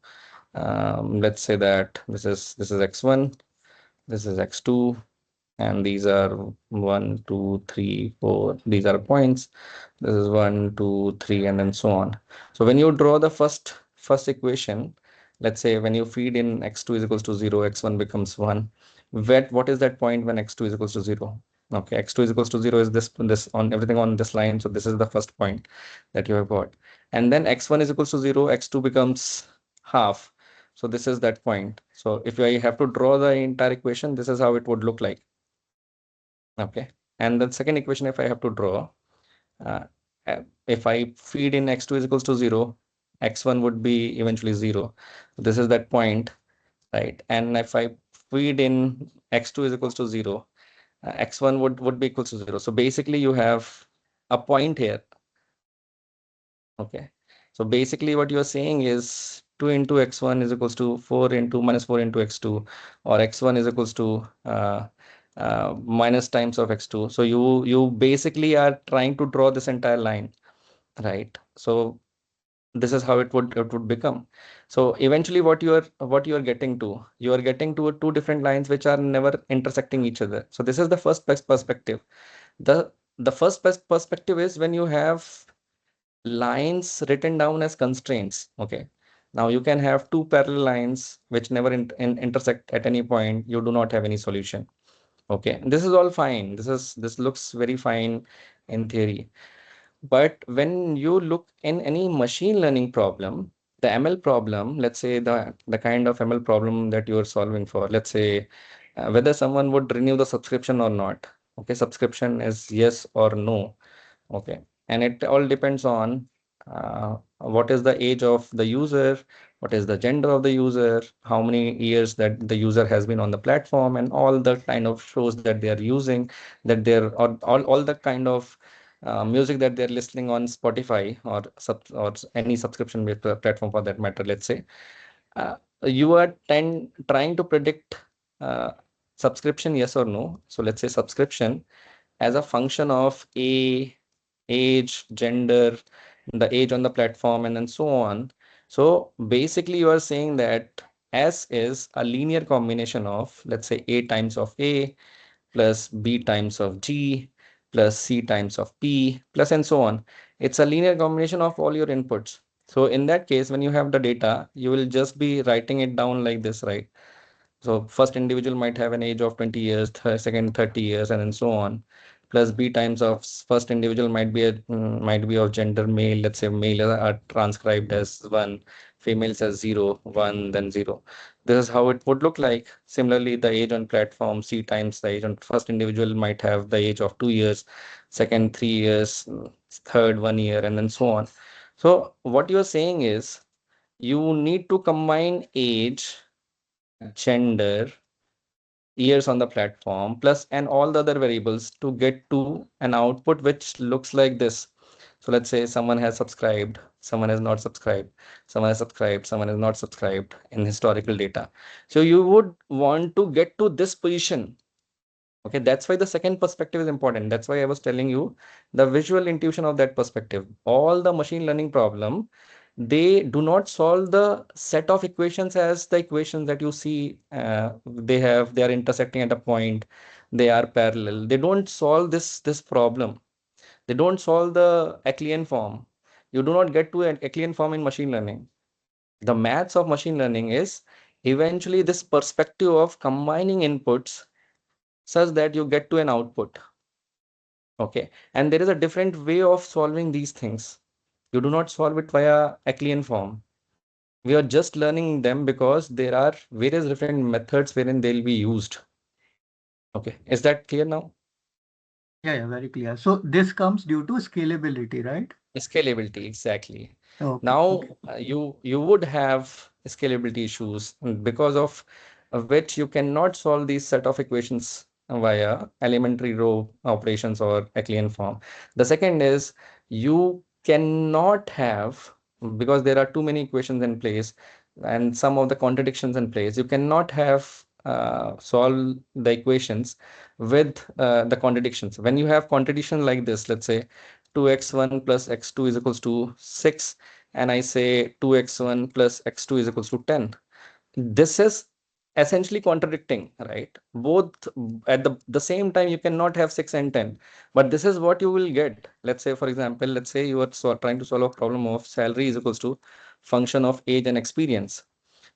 Let's say that this is x1, this is x2, and these are 1, 2, 3, 4. These are points. This is 1, 2, 3, and then so on. So when you draw the first equation, let's say when you feed in x2 is equals to 0, x1 becomes 1. What is that point when x2 is equals to 0? Okay, x2 is equals to 0 is this on everything on this line. So this is the first point that you have got. And then x1 is equals to 0, x2 becomes half. So this is that point. So if I have to draw the entire equation, this is how it would look like. Okay. And the second equation, if I have to draw, uh, if I feed in x2 is equals to 0, x1 would be eventually 0. This is that point, right? And if I feed in x2 is equals to 0, x1 would be equals to 0. So basically you have a point here. Okay. So basically what you're saying is 2 into x1 is equals to 4 into minus 4 into x2, or x1 is equals to minus times of x2. So you basically are trying to draw this entire line, right? So this is how it would become. So eventually what you are getting to, you are getting to two different lines which are never intersecting each other. So this is the first best perspective. The first best perspective is when you have lines written down as constraints. Okay. Now you can have two parallel lines which never intersect at any point. You do not have any solution. Okay. This is all fine. This looks very fine in theory. But when you look in any machine learning problem, the ML problem, let's say the kind of ML problem that you are solving for, let's say whether someone would renew the subscription or not. Okay, subscription is yes or no. Okay, and it all depends on what is the age of the user, what is the gender of the user, how many years that the user has been on the platform, and all the kind of shows that they are using, that they're all the kind of music that they're listening on Spotify or any subscription-based platform for that matter. Let's say uh, you are trying to predict uh, subscription yes or no. So let's say subscription as a function of age, gender, the age on the platform, and then so on. So basically, you are saying that S is a linear combination of, let's say, A times of A plus B times of G plus C times of P plus and so on. It's a linear combination of all your inputs. So in that case, when you have the data, you will just be writing it down like this, right? So first individual might have an age of 20 years, second 30 years, and then so on. Plus B times of first individual might be of gender male. Let's say male are transcribed as 1, females as 0, 1, then 0. This is how it would look like. Similarly, the age on platform, C times the age on first individual might have the age of 2 years, second 3 years, third 1 year, and then so on. So what you're saying is you need to combine age, gender, years on the platform, plus and all the other variables to get to an output which looks like this. So let's say someone has subscribed, someone has not subscribed, someone has subscribed, someone has not subscribed in historical data. So you would want to get to this position. Okay, that's why the second perspective is important. That's why I was telling you the visual intuition of that perspective. All the machine learning problem, they do not solve the set of equations as the equations that you see. They are intersecting at a point. They are parallel. They don't solve this problem. They don't solve the Euclidean form. You do not get to an Euclidean form in machine learning. The maths of machine learning is eventually this perspective of combining inputs such that you get to an output. Okay. And there is a different way of solving these things. You do not solve it via Euclidean form. We are just learning them because there are various different methods wherein they'll be used. Okay, is that clear now? Yeah, very clear. So this comes due to scalability, right? Scalability, exactly. Okay, Now, okay. you would have scalability issues because of which you cannot solve these set of equations via elementary row operations or Euclidean form. The second is you cannot have, because there are too many equations in place and some of the contradictions in place, you cannot have solve the equations with the contradictions. When you have contradiction like this, let's say 2x1 plus x2 is equals to 6, and I say 2x1 plus x2 is equals to 10. This is essentially contradicting, right? Both at the same time, you cannot have 6 and 10. But this is what you will get. Let's say, for example, let's say you are trying to solve a problem of salary is equals to function of age and experience.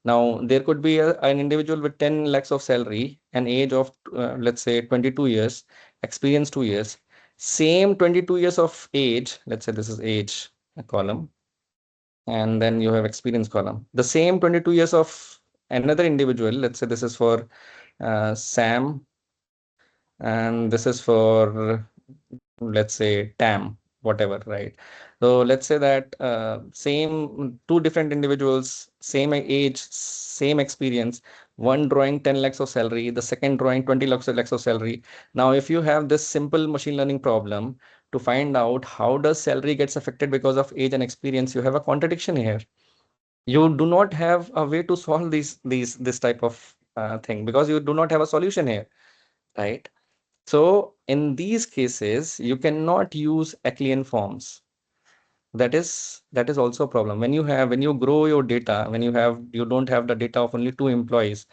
Now, there could be an individual with 10 lakhs of salary, an age of, let's say, 22 years, experience 2 years, same 22 years of age, let's say this is age column, and then you have experience column. The same 22 years of another individual, let's say this is for Sam, and this is for, let's say, Tam, whatever, right? So let's say that same two different individuals, same age, same experience, one drawing 10 lakhs of salary, the second drawing 20 lakhs of salary. Now, if you have this simple machine learning problem to find out how does salary gets affected because of age and experience, you have a contradiction here. You do not have a way to solve this type of thing because you do not have a solution here, right? So in these cases, you cannot use Euclidean forms. That is also a problem. When you grow your data, when you don't have the data of only two employees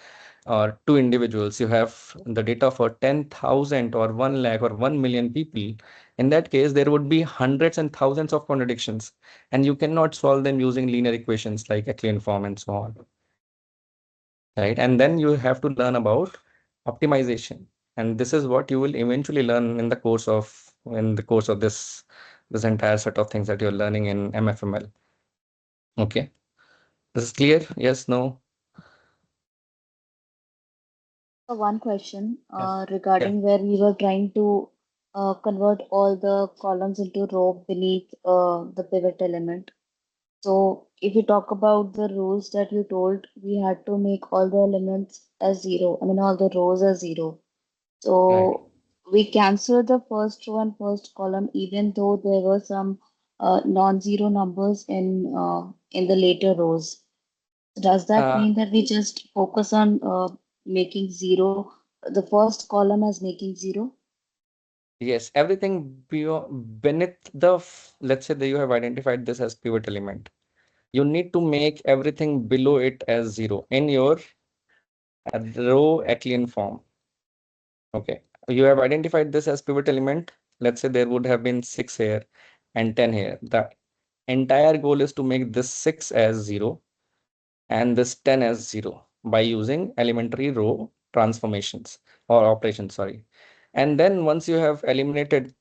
or two individuals, you have the data for 10,000 or 1 lakh or 1 million people. In that case, there would be hundreds and thousands of contradictions, and you cannot solve them using linear equations like Euclidean form and so on, right? And then you have to learn about optimization, and this is what you will eventually learn in the course of this entire set of things that you're learning in MFML. Okay, this is clear? Yes, no? So one question Yes. Yeah. regarding where we were trying to convert all the columns into row beneath the pivot element. So if you talk about the rules that you told, we had to make all the elements as zero. I mean, all the rows as zero. Right. So we cancelled the first row and first column, even though there were some non-zero numbers in the later rows. Does that uh, mean that we just focus on making zero, the first column as making zero? yes, everything beneath let's say that you have identified this as pivot element, you need to make everything below it as zero in your row Euclidean form. Okay, you have identified this as pivot element. Let's say there would have been 6 here and 10 here. The entire goal is to make this 6 as 0 and this 10 as 0 by using elementary row transformations or operations, sorry. And then once you have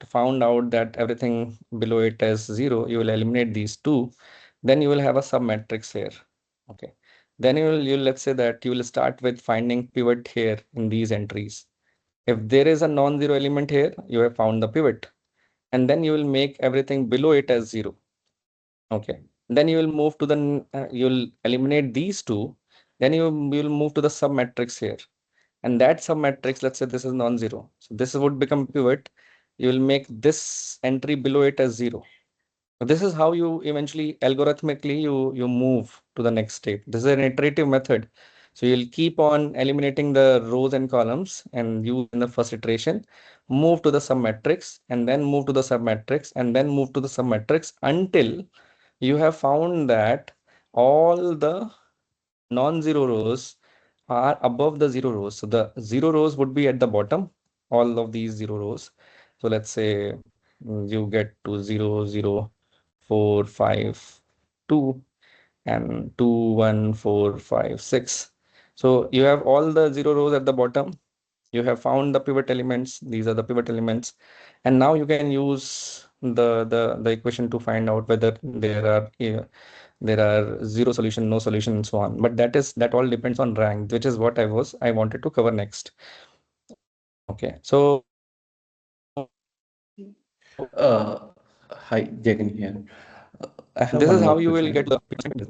found out that everything below it is 0, you will eliminate these two. Then you will have a submatrix here. Okay. Then let's say that you will start with finding pivot here in these entries. If there is a non-zero element here, you have found the pivot. And then you will make everything below it as 0. Okay. Then you will move to you'll eliminate these two. Then you'll move to the submatrix here. And that submatrix, let's say this is non-zero. So this would become pivot. You will make this entry below it as 0. This is how you eventually algorithmically you move to the next step. This is an iterative method. So you'll keep on eliminating the rows and columns and use in the first iteration, move to the submatrix, and then move to the submatrix, and then move to the submatrix until you have found that all the non-zero rows are above the zero rows. So the zero rows would be at the bottom, all of these zero rows. So let's say you get to 0, 0, 4, 5, 2, and 2, 1, 4, 5, 6. So you have all the zero rows at the bottom. You have found the pivot elements. These are the pivot elements. And now you can use the equation to find out whether there are there are zero solution, no solution, and so on. But that all depends on rank, which is what I wanted to cover next. Okay, so Uh, Hi, Jagan here. I have this one is more how you will question. get the.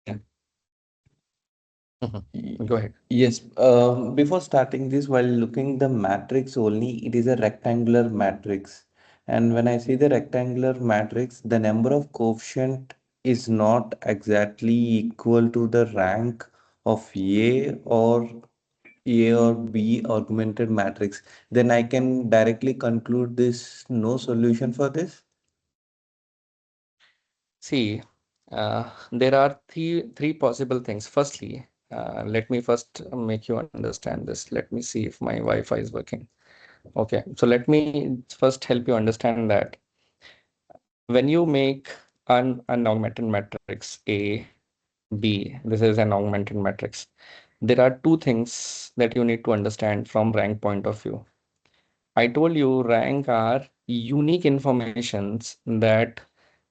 Yeah. Y- Go ahead. Yes, before starting this, while looking the matrix only, it is a rectangular matrix. And when I see the rectangular matrix, the number of coefficient is not exactly equal to the rank of A or B augmented matrix. Then I can directly conclude this no solution for this. See, there are three possible things. Firstly, let me first make you understand this. Let me see if my Wi-Fi is working. Okay, so let me first help you understand that when you make an augmented matrix A, B, this is an augmented matrix. There are two things that you need to understand from rank point of view. I told you rank are unique informations that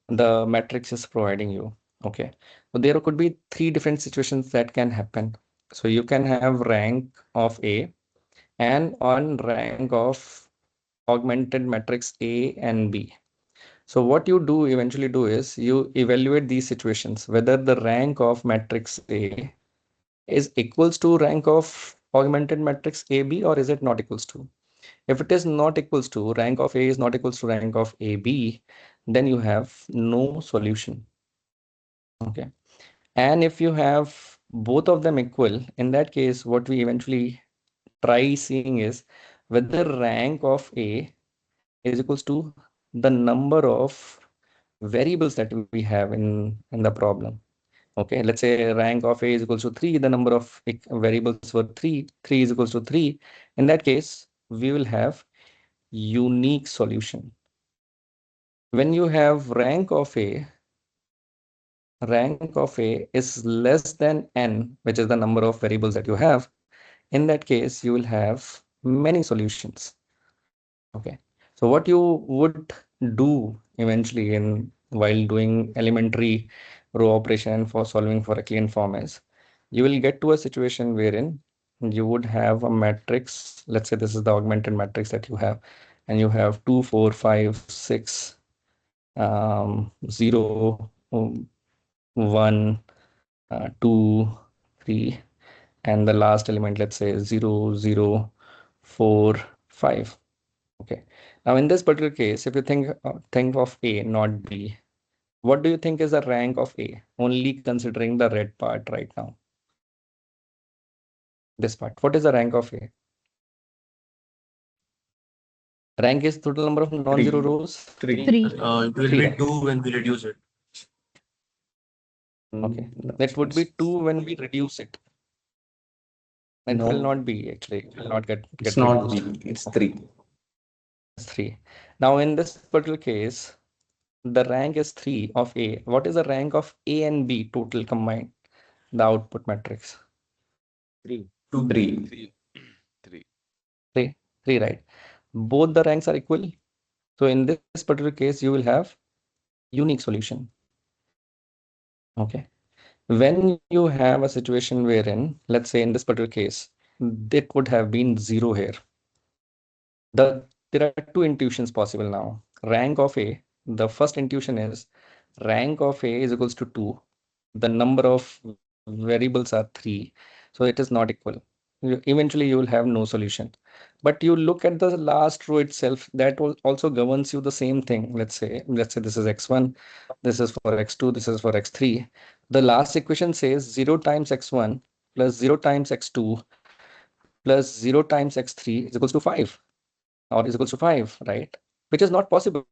the matrix is providing you. Okay. So there could be three different situations that can happen. So you can have rank of A and on rank of augmented matrix A and B. So what you do eventually do is you evaluate these situations, whether the rank of matrix A is equals to rank of augmented matrix AB or is it not equals to. If it is not equals to, rank of A is not equals to rank of AB, then you have no solution. Okay. And if you have both of them equal, in that case, what we eventually try seeing is whether rank of A is equals to the number of variables that we have in the problem. Okay, let's say rank of A is equals to 3, the number of variables were 3 is equals to 3. In that case, we will have unique solution. When you have rank of A is less than n, which is the number of variables that you have, in that case, you will have many solutions. Okay. So what you would do eventually in while doing elementary row operation for solving for a clean form is you will get to a situation wherein you would have a matrix. Let's say this is the augmented matrix that you have, and you have 2, 4, 5, 6, 0, 1, 2, 3, and the last element, let's say 0, 0, 4, 5. Okay. Now in this particular case, if you think of A, not B, what do you think is the rank of A? Only considering the red part right now. This part. What is the rank of A? Rank is total number of non-zero Three. rows. Three. Three. It will 3, be right? 2 when we reduce it. Okay. That would be 2 when we reduce it. It will No, not be actually. It will not it's get not reduced. B. It's three. It's 3. Now in this particular case, the rank is 3 of A. What is the rank of A and B total combined? The output matrix. 3. Two. Three. Three. Three. 3. 3, right? Both the ranks are equal. So in this particular case, you will have unique solution. Okay. When you have a situation wherein, let's say in this particular case, it would have been 0 here. There are two intuitions possible now. Rank of A, the first intuition is rank of A is equals to 2. The number of variables are 3. So it is not equal. Eventually you will have no solution. But you look at the last row itself, that will also governs you the same thing. Let's say this is x1, this is for x2, this is for x3. The last equation says 0 times x1 plus 0 times x2 plus 0 times x3 is equals to 5 or is equals to 5, right? Which is not possible.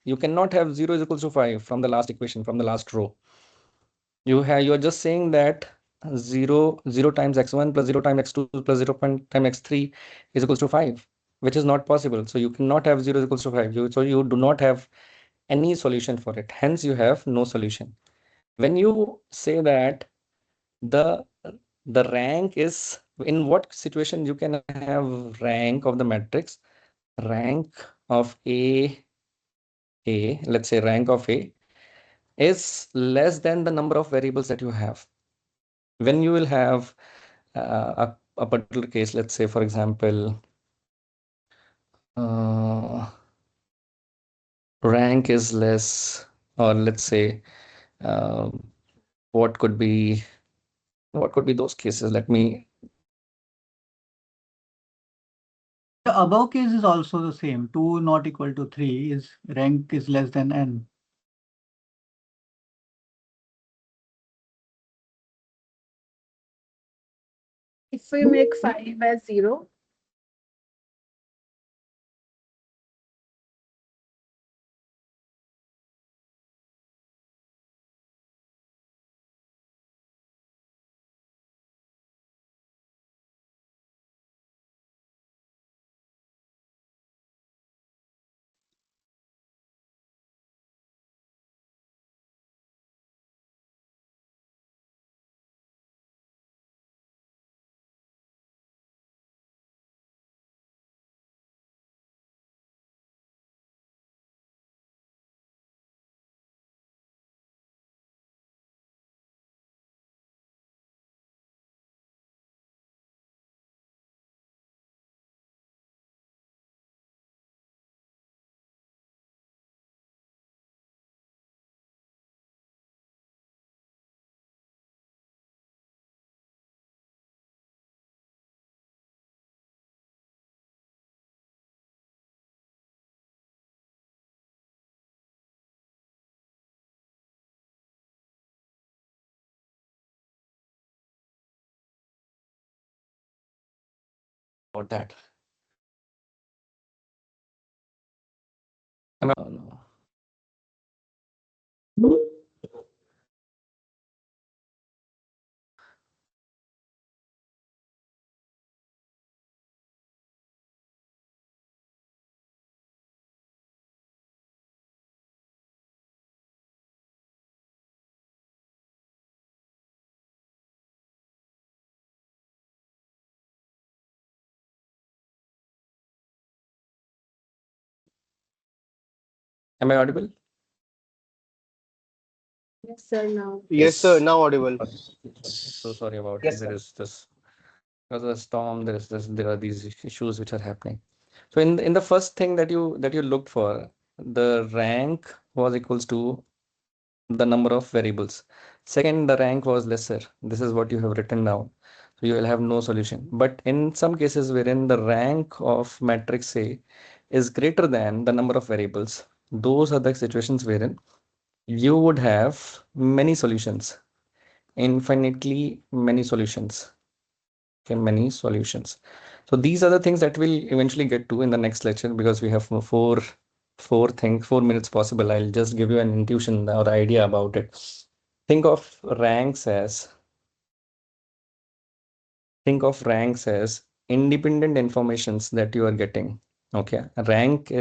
You cannot have 0 is equals to 5 from the last equation, from the last row. You're just saying that 0 times x1 plus 0 times x2 plus 0 times x3 is equals to 5, which is not possible. So you cannot have 0 is equals to 5. So you do not have any solution for it. Hence, you have no solution. When you say that the the rank is in what situation you can have rank of the matrix, rank of A, let's say rank of A is less than the number of variables that you have. When you will have a particular case, let's say, for example, uh, rank is less, or let's say, um, what could be those cases? Let me. The above case is also the same. 2 not equal to 3 is rank is less than n. If we make 5 as 0, About that. No. Am I audible? yes, sir, now. Yes, sir. Yes. Now audible. So sorry about Yes, there sir. is this because of the storm. There are these issues which are happening. So in the first thing that you looked for, the rank was equals to the number of variables. Second, the rank was lesser. This is what you have written down. So you will have no solution. But in some cases wherein the rank of matrix A is greater than the number of variables, those are the situations wherein you would have many solutions, infinitely many solutions. Okay, many solutions. So these are the things that we'll eventually get to in the next lecture because we have 4 minutes possible. I'll just give you an intuition or idea about it. Think of ranks as independent informations that you are getting. Okay, rank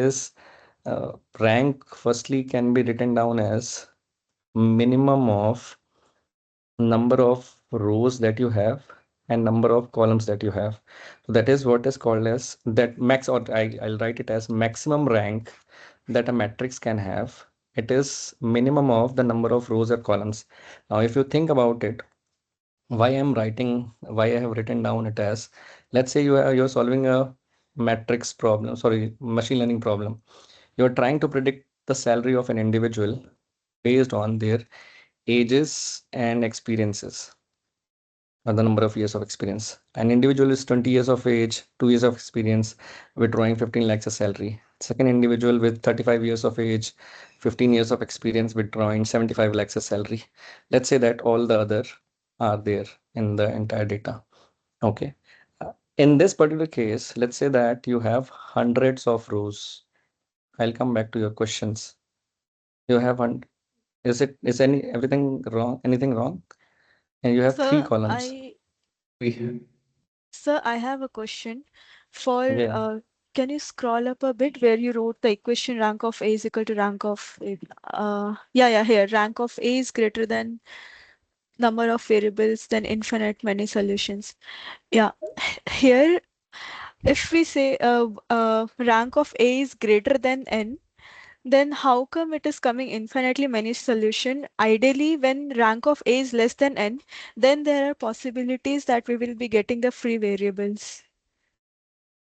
firstly can be written down as minimum of number of rows that you have and number of columns that you have. So that is what is called as that max, or I'll write it as maximum rank that a matrix can have. It is minimum of the number of rows or columns. Now, if you think about it, why I have written down it as, let's say you're solving a matrix problem, sorry, machine learning problem. You're trying to predict the salary of an individual based on their ages and experiences, or the number of years of experience. An individual is 20 years of age, 2 years of experience, withdrawing 15 lakhs of salary. Second individual with 35 years of age, 15 years of experience, withdrawing 75 lakhs of salary. Let's say that all the other are there in the entire data. Okay. In this particular case, let's say that you have hundreds of rows. I'll come back to your questions. You have is everything wrong? Anything wrong? And you have three Sir, columns. I We sir, I have a question. For Yeah. can you scroll up a bit where you wrote the equation rank of A is equal to rank of A? Yeah, here. Rank of A is greater than number of variables, then infinite many solutions. Yeah. Here, if we say rank of A is greater than n, Then how come it is coming infinitely many solution? Ideally, when rank of A is less than n, then there are possibilities that we will be getting the free variables.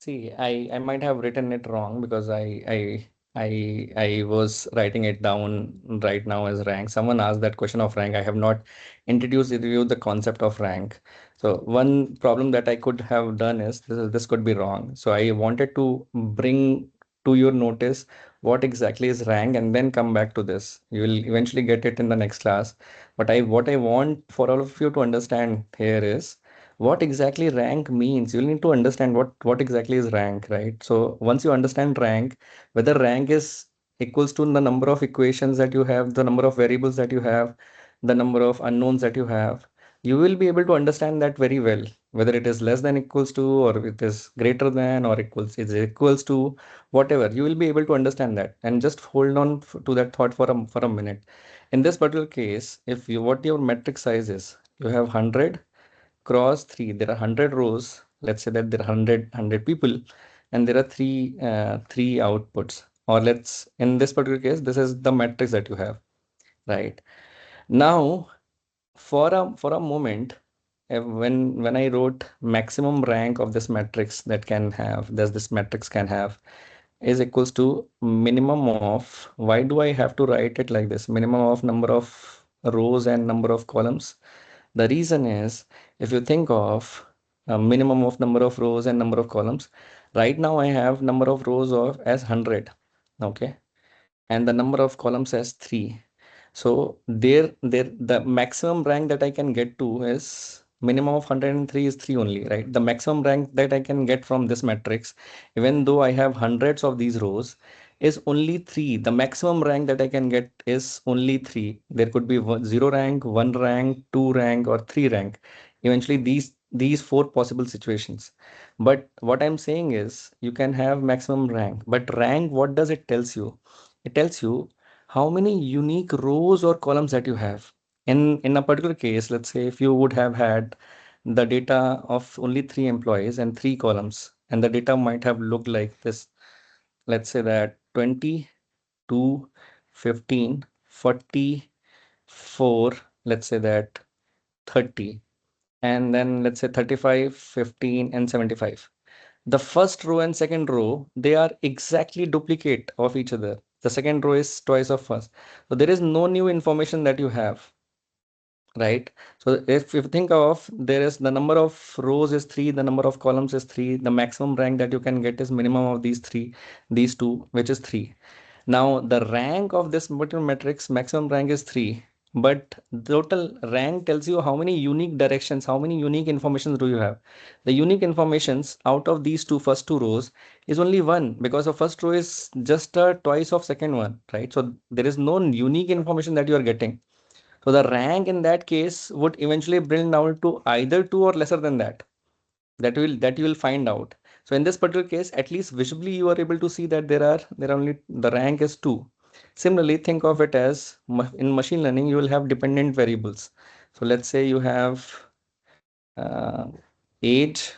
See, I might have written it wrong because I was writing it down right now as rank. Someone asked that question of rank. I have not introduced you the concept of rank. So one problem that I could have done is this could be wrong. So I wanted to bring to your notice what exactly is rank and then come back to this. You will eventually get it in the next class. But what I want for all of you to understand here is what exactly rank means. You'll need to understand what exactly is rank, right? So once you understand rank, whether rank is equals to the number of equations that you have, the number of variables that you have, the number of unknowns that you have, you will be able to understand that very well, whether it is less than equals to, or it is greater than, or equals to, whatever. You will be able to understand that, and just hold on to that thought for a minute. In this particular case, if you what your metric size is, you have 100 cross 3. There are 100 rows. Let's say that there are 100 people, and there are three outputs. Or let's, in this particular case, this is the matrix that you have, right? Now, for a moment, when I wrote maximum rank of this matrix that this matrix can have is equals to minimum of, why do I have to write it like this? Minimum of number of rows and number of columns. The reason is, if you think of a minimum of number of rows and number of columns, right now I have number of rows of as 100, okay, and the number of columns as 3. So there the maximum rank that I can get to is minimum of 103 is 3 only, right? The maximum rank that I can get from this matrix, even though I have hundreds of these rows, is only 3. The maximum rank that I can get is only 3. There could be 0 rank, 1 rank, 2 rank, or 3 rank. Eventually, these four possible situations. But what I'm saying is you can have maximum rank. But rank, what does it tells you? It tells you how many unique rows or columns that you have. In a particular case, let's say if you would have had the data of only 3 employees and 3 columns, and the data might have looked like this. Let's say that 20, 2, 15, 44, let's say that 30, and then let's say 35, 15, and 75. The first row and second row, they are exactly duplicate of each other. The second row is twice of first. So there is no new information that you have, right? So if you think of, there is the number of rows is 3, the number of columns is 3, the maximum rank that you can get is minimum of these two, which is 3. Now the rank of this particular matrix, maximum rank is 3, but total rank tells you how many unique directions, how many unique informations do you have. The unique informations out of these first two rows is only one, because the first row is just a twice of second one, right? So there is no unique information that you are getting. So the rank in that case would eventually bring down to either 2 or lesser than that. That you will find out. So in this particular case, at least visibly you are able to see that there are only the rank is 2. Similarly, think of it as in machine learning, you will have dependent variables. So let's say you have uh, age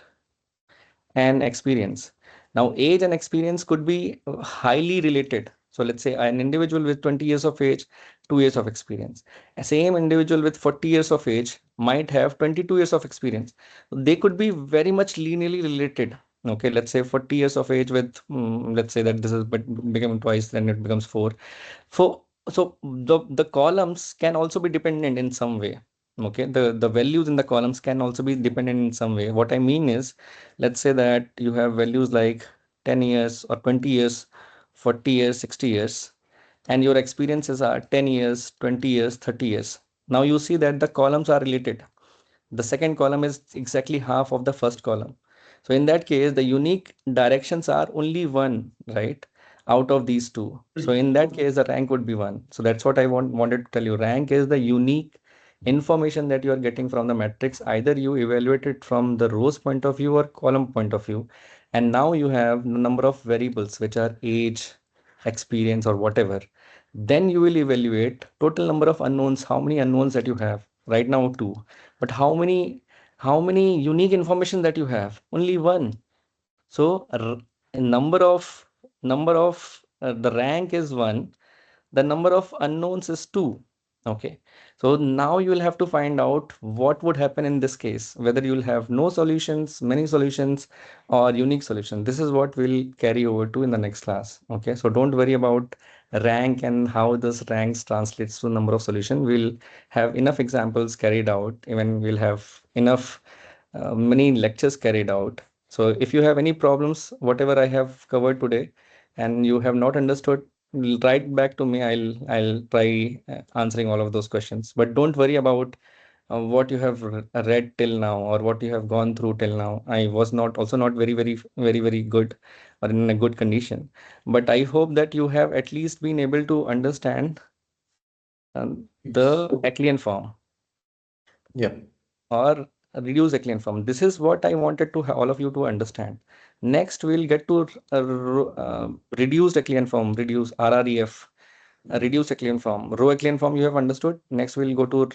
and experience. Now, age and experience could be highly related. So let's say an individual with 20 years of age, 2 years of experience. A same individual with 40 years of age might have 22 years of experience. They could be very much linearly related. Okay, let's say 40 years of age with, let's say that this is but becoming twice, then it becomes 4. So the columns can also be dependent in some way. Okay, the values in the columns can also be dependent in some way. What I mean is, let's say that you have values like 10 years or 20 years, 40 years, 60 years, and your experiences are 10 years, 20 years, 30 years. Now you see that the columns are related. The second column is exactly half of the first column. So in that case, the unique directions are only one, right? Out of these two. So in that case, the rank would be one. So that's what I wanted to tell you. Rank is the unique information that you are getting from the matrix. Either you evaluate it from the rows point of view or column point of view. And now you have the number of variables, which are age, experience, or whatever. Then you will evaluate total number of unknowns, how many unknowns that you have. Right now, 2. But how many unique information that you have? Only one. So number of the rank is 1, the number of unknowns is 2. Okay, so now you will have to find out what would happen in this case, whether you will have no solutions, many solutions, or unique solution. This is what we'll carry over to in the next class. Okay, so don't worry about rank and how this ranks translates to number of solution. We'll have enough examples carried out, even we'll have enough many lectures carried out. So if you have any problems, whatever I have covered today, and you have not understood, write back to me. I'll try answering all of those questions. But don't worry about what you have read till now or what you have gone through till now. I was not also not very good or in a good condition. But I hope that you have at least been able to understand the Ecklian form Yeah. or reduce Ecklian form. This is what I wanted to all of you to understand. Next, we'll get to reduced Ecklian form, reduce RREF, reduced Ecklian form. Row Ecklian form you have understood. Next, we'll go to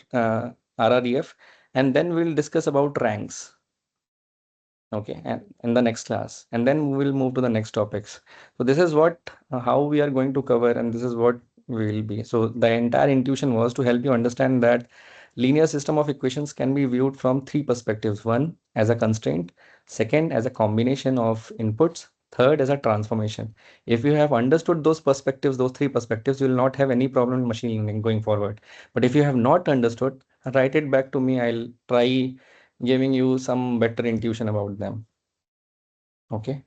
RREF, and then we'll discuss about ranks. Okay, and in the next class, and then we will move to the next topics. So this is what how we are going to cover, and this is what we will be. So the entire intuition was to help you understand that linear system of equations can be viewed from three perspectives. One, as a constraint; second, as a combination of inputs; third, as a transformation. If you have understood those perspectives, those three perspectives, you will not have any problem in machine learning going forward. But if you have not understood, write it back to me. I'll try giving you some better intuition about them. Okay.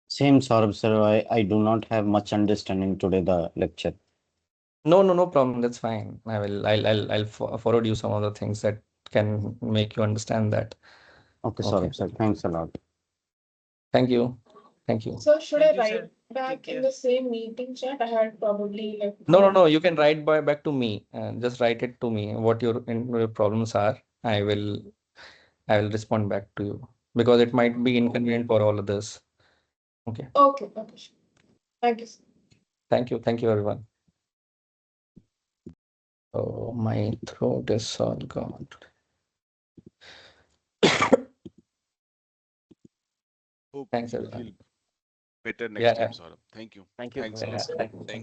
Same, Saurabh sir. I do not have much understanding today the lecture. No problem. That's fine. I'll forward you some of the things that can make you understand that. Okay, Okay. Saurabh sir. Thanks a lot. Thank you. Thank you. So should I write back in the same meeting chat? I had probably like No. You can write back to me. Just write it to me. What your problems are. I will respond back to you because it might be inconvenient for all others. Okay. okay, sure. Thank you. Thank you. Thank you, everyone. Oh, my throat is all gone. Hope Thanks, you feel everyone. better next Yeah. time, Saurabh. Thank you. Thank you. Thanks a lot. Yeah.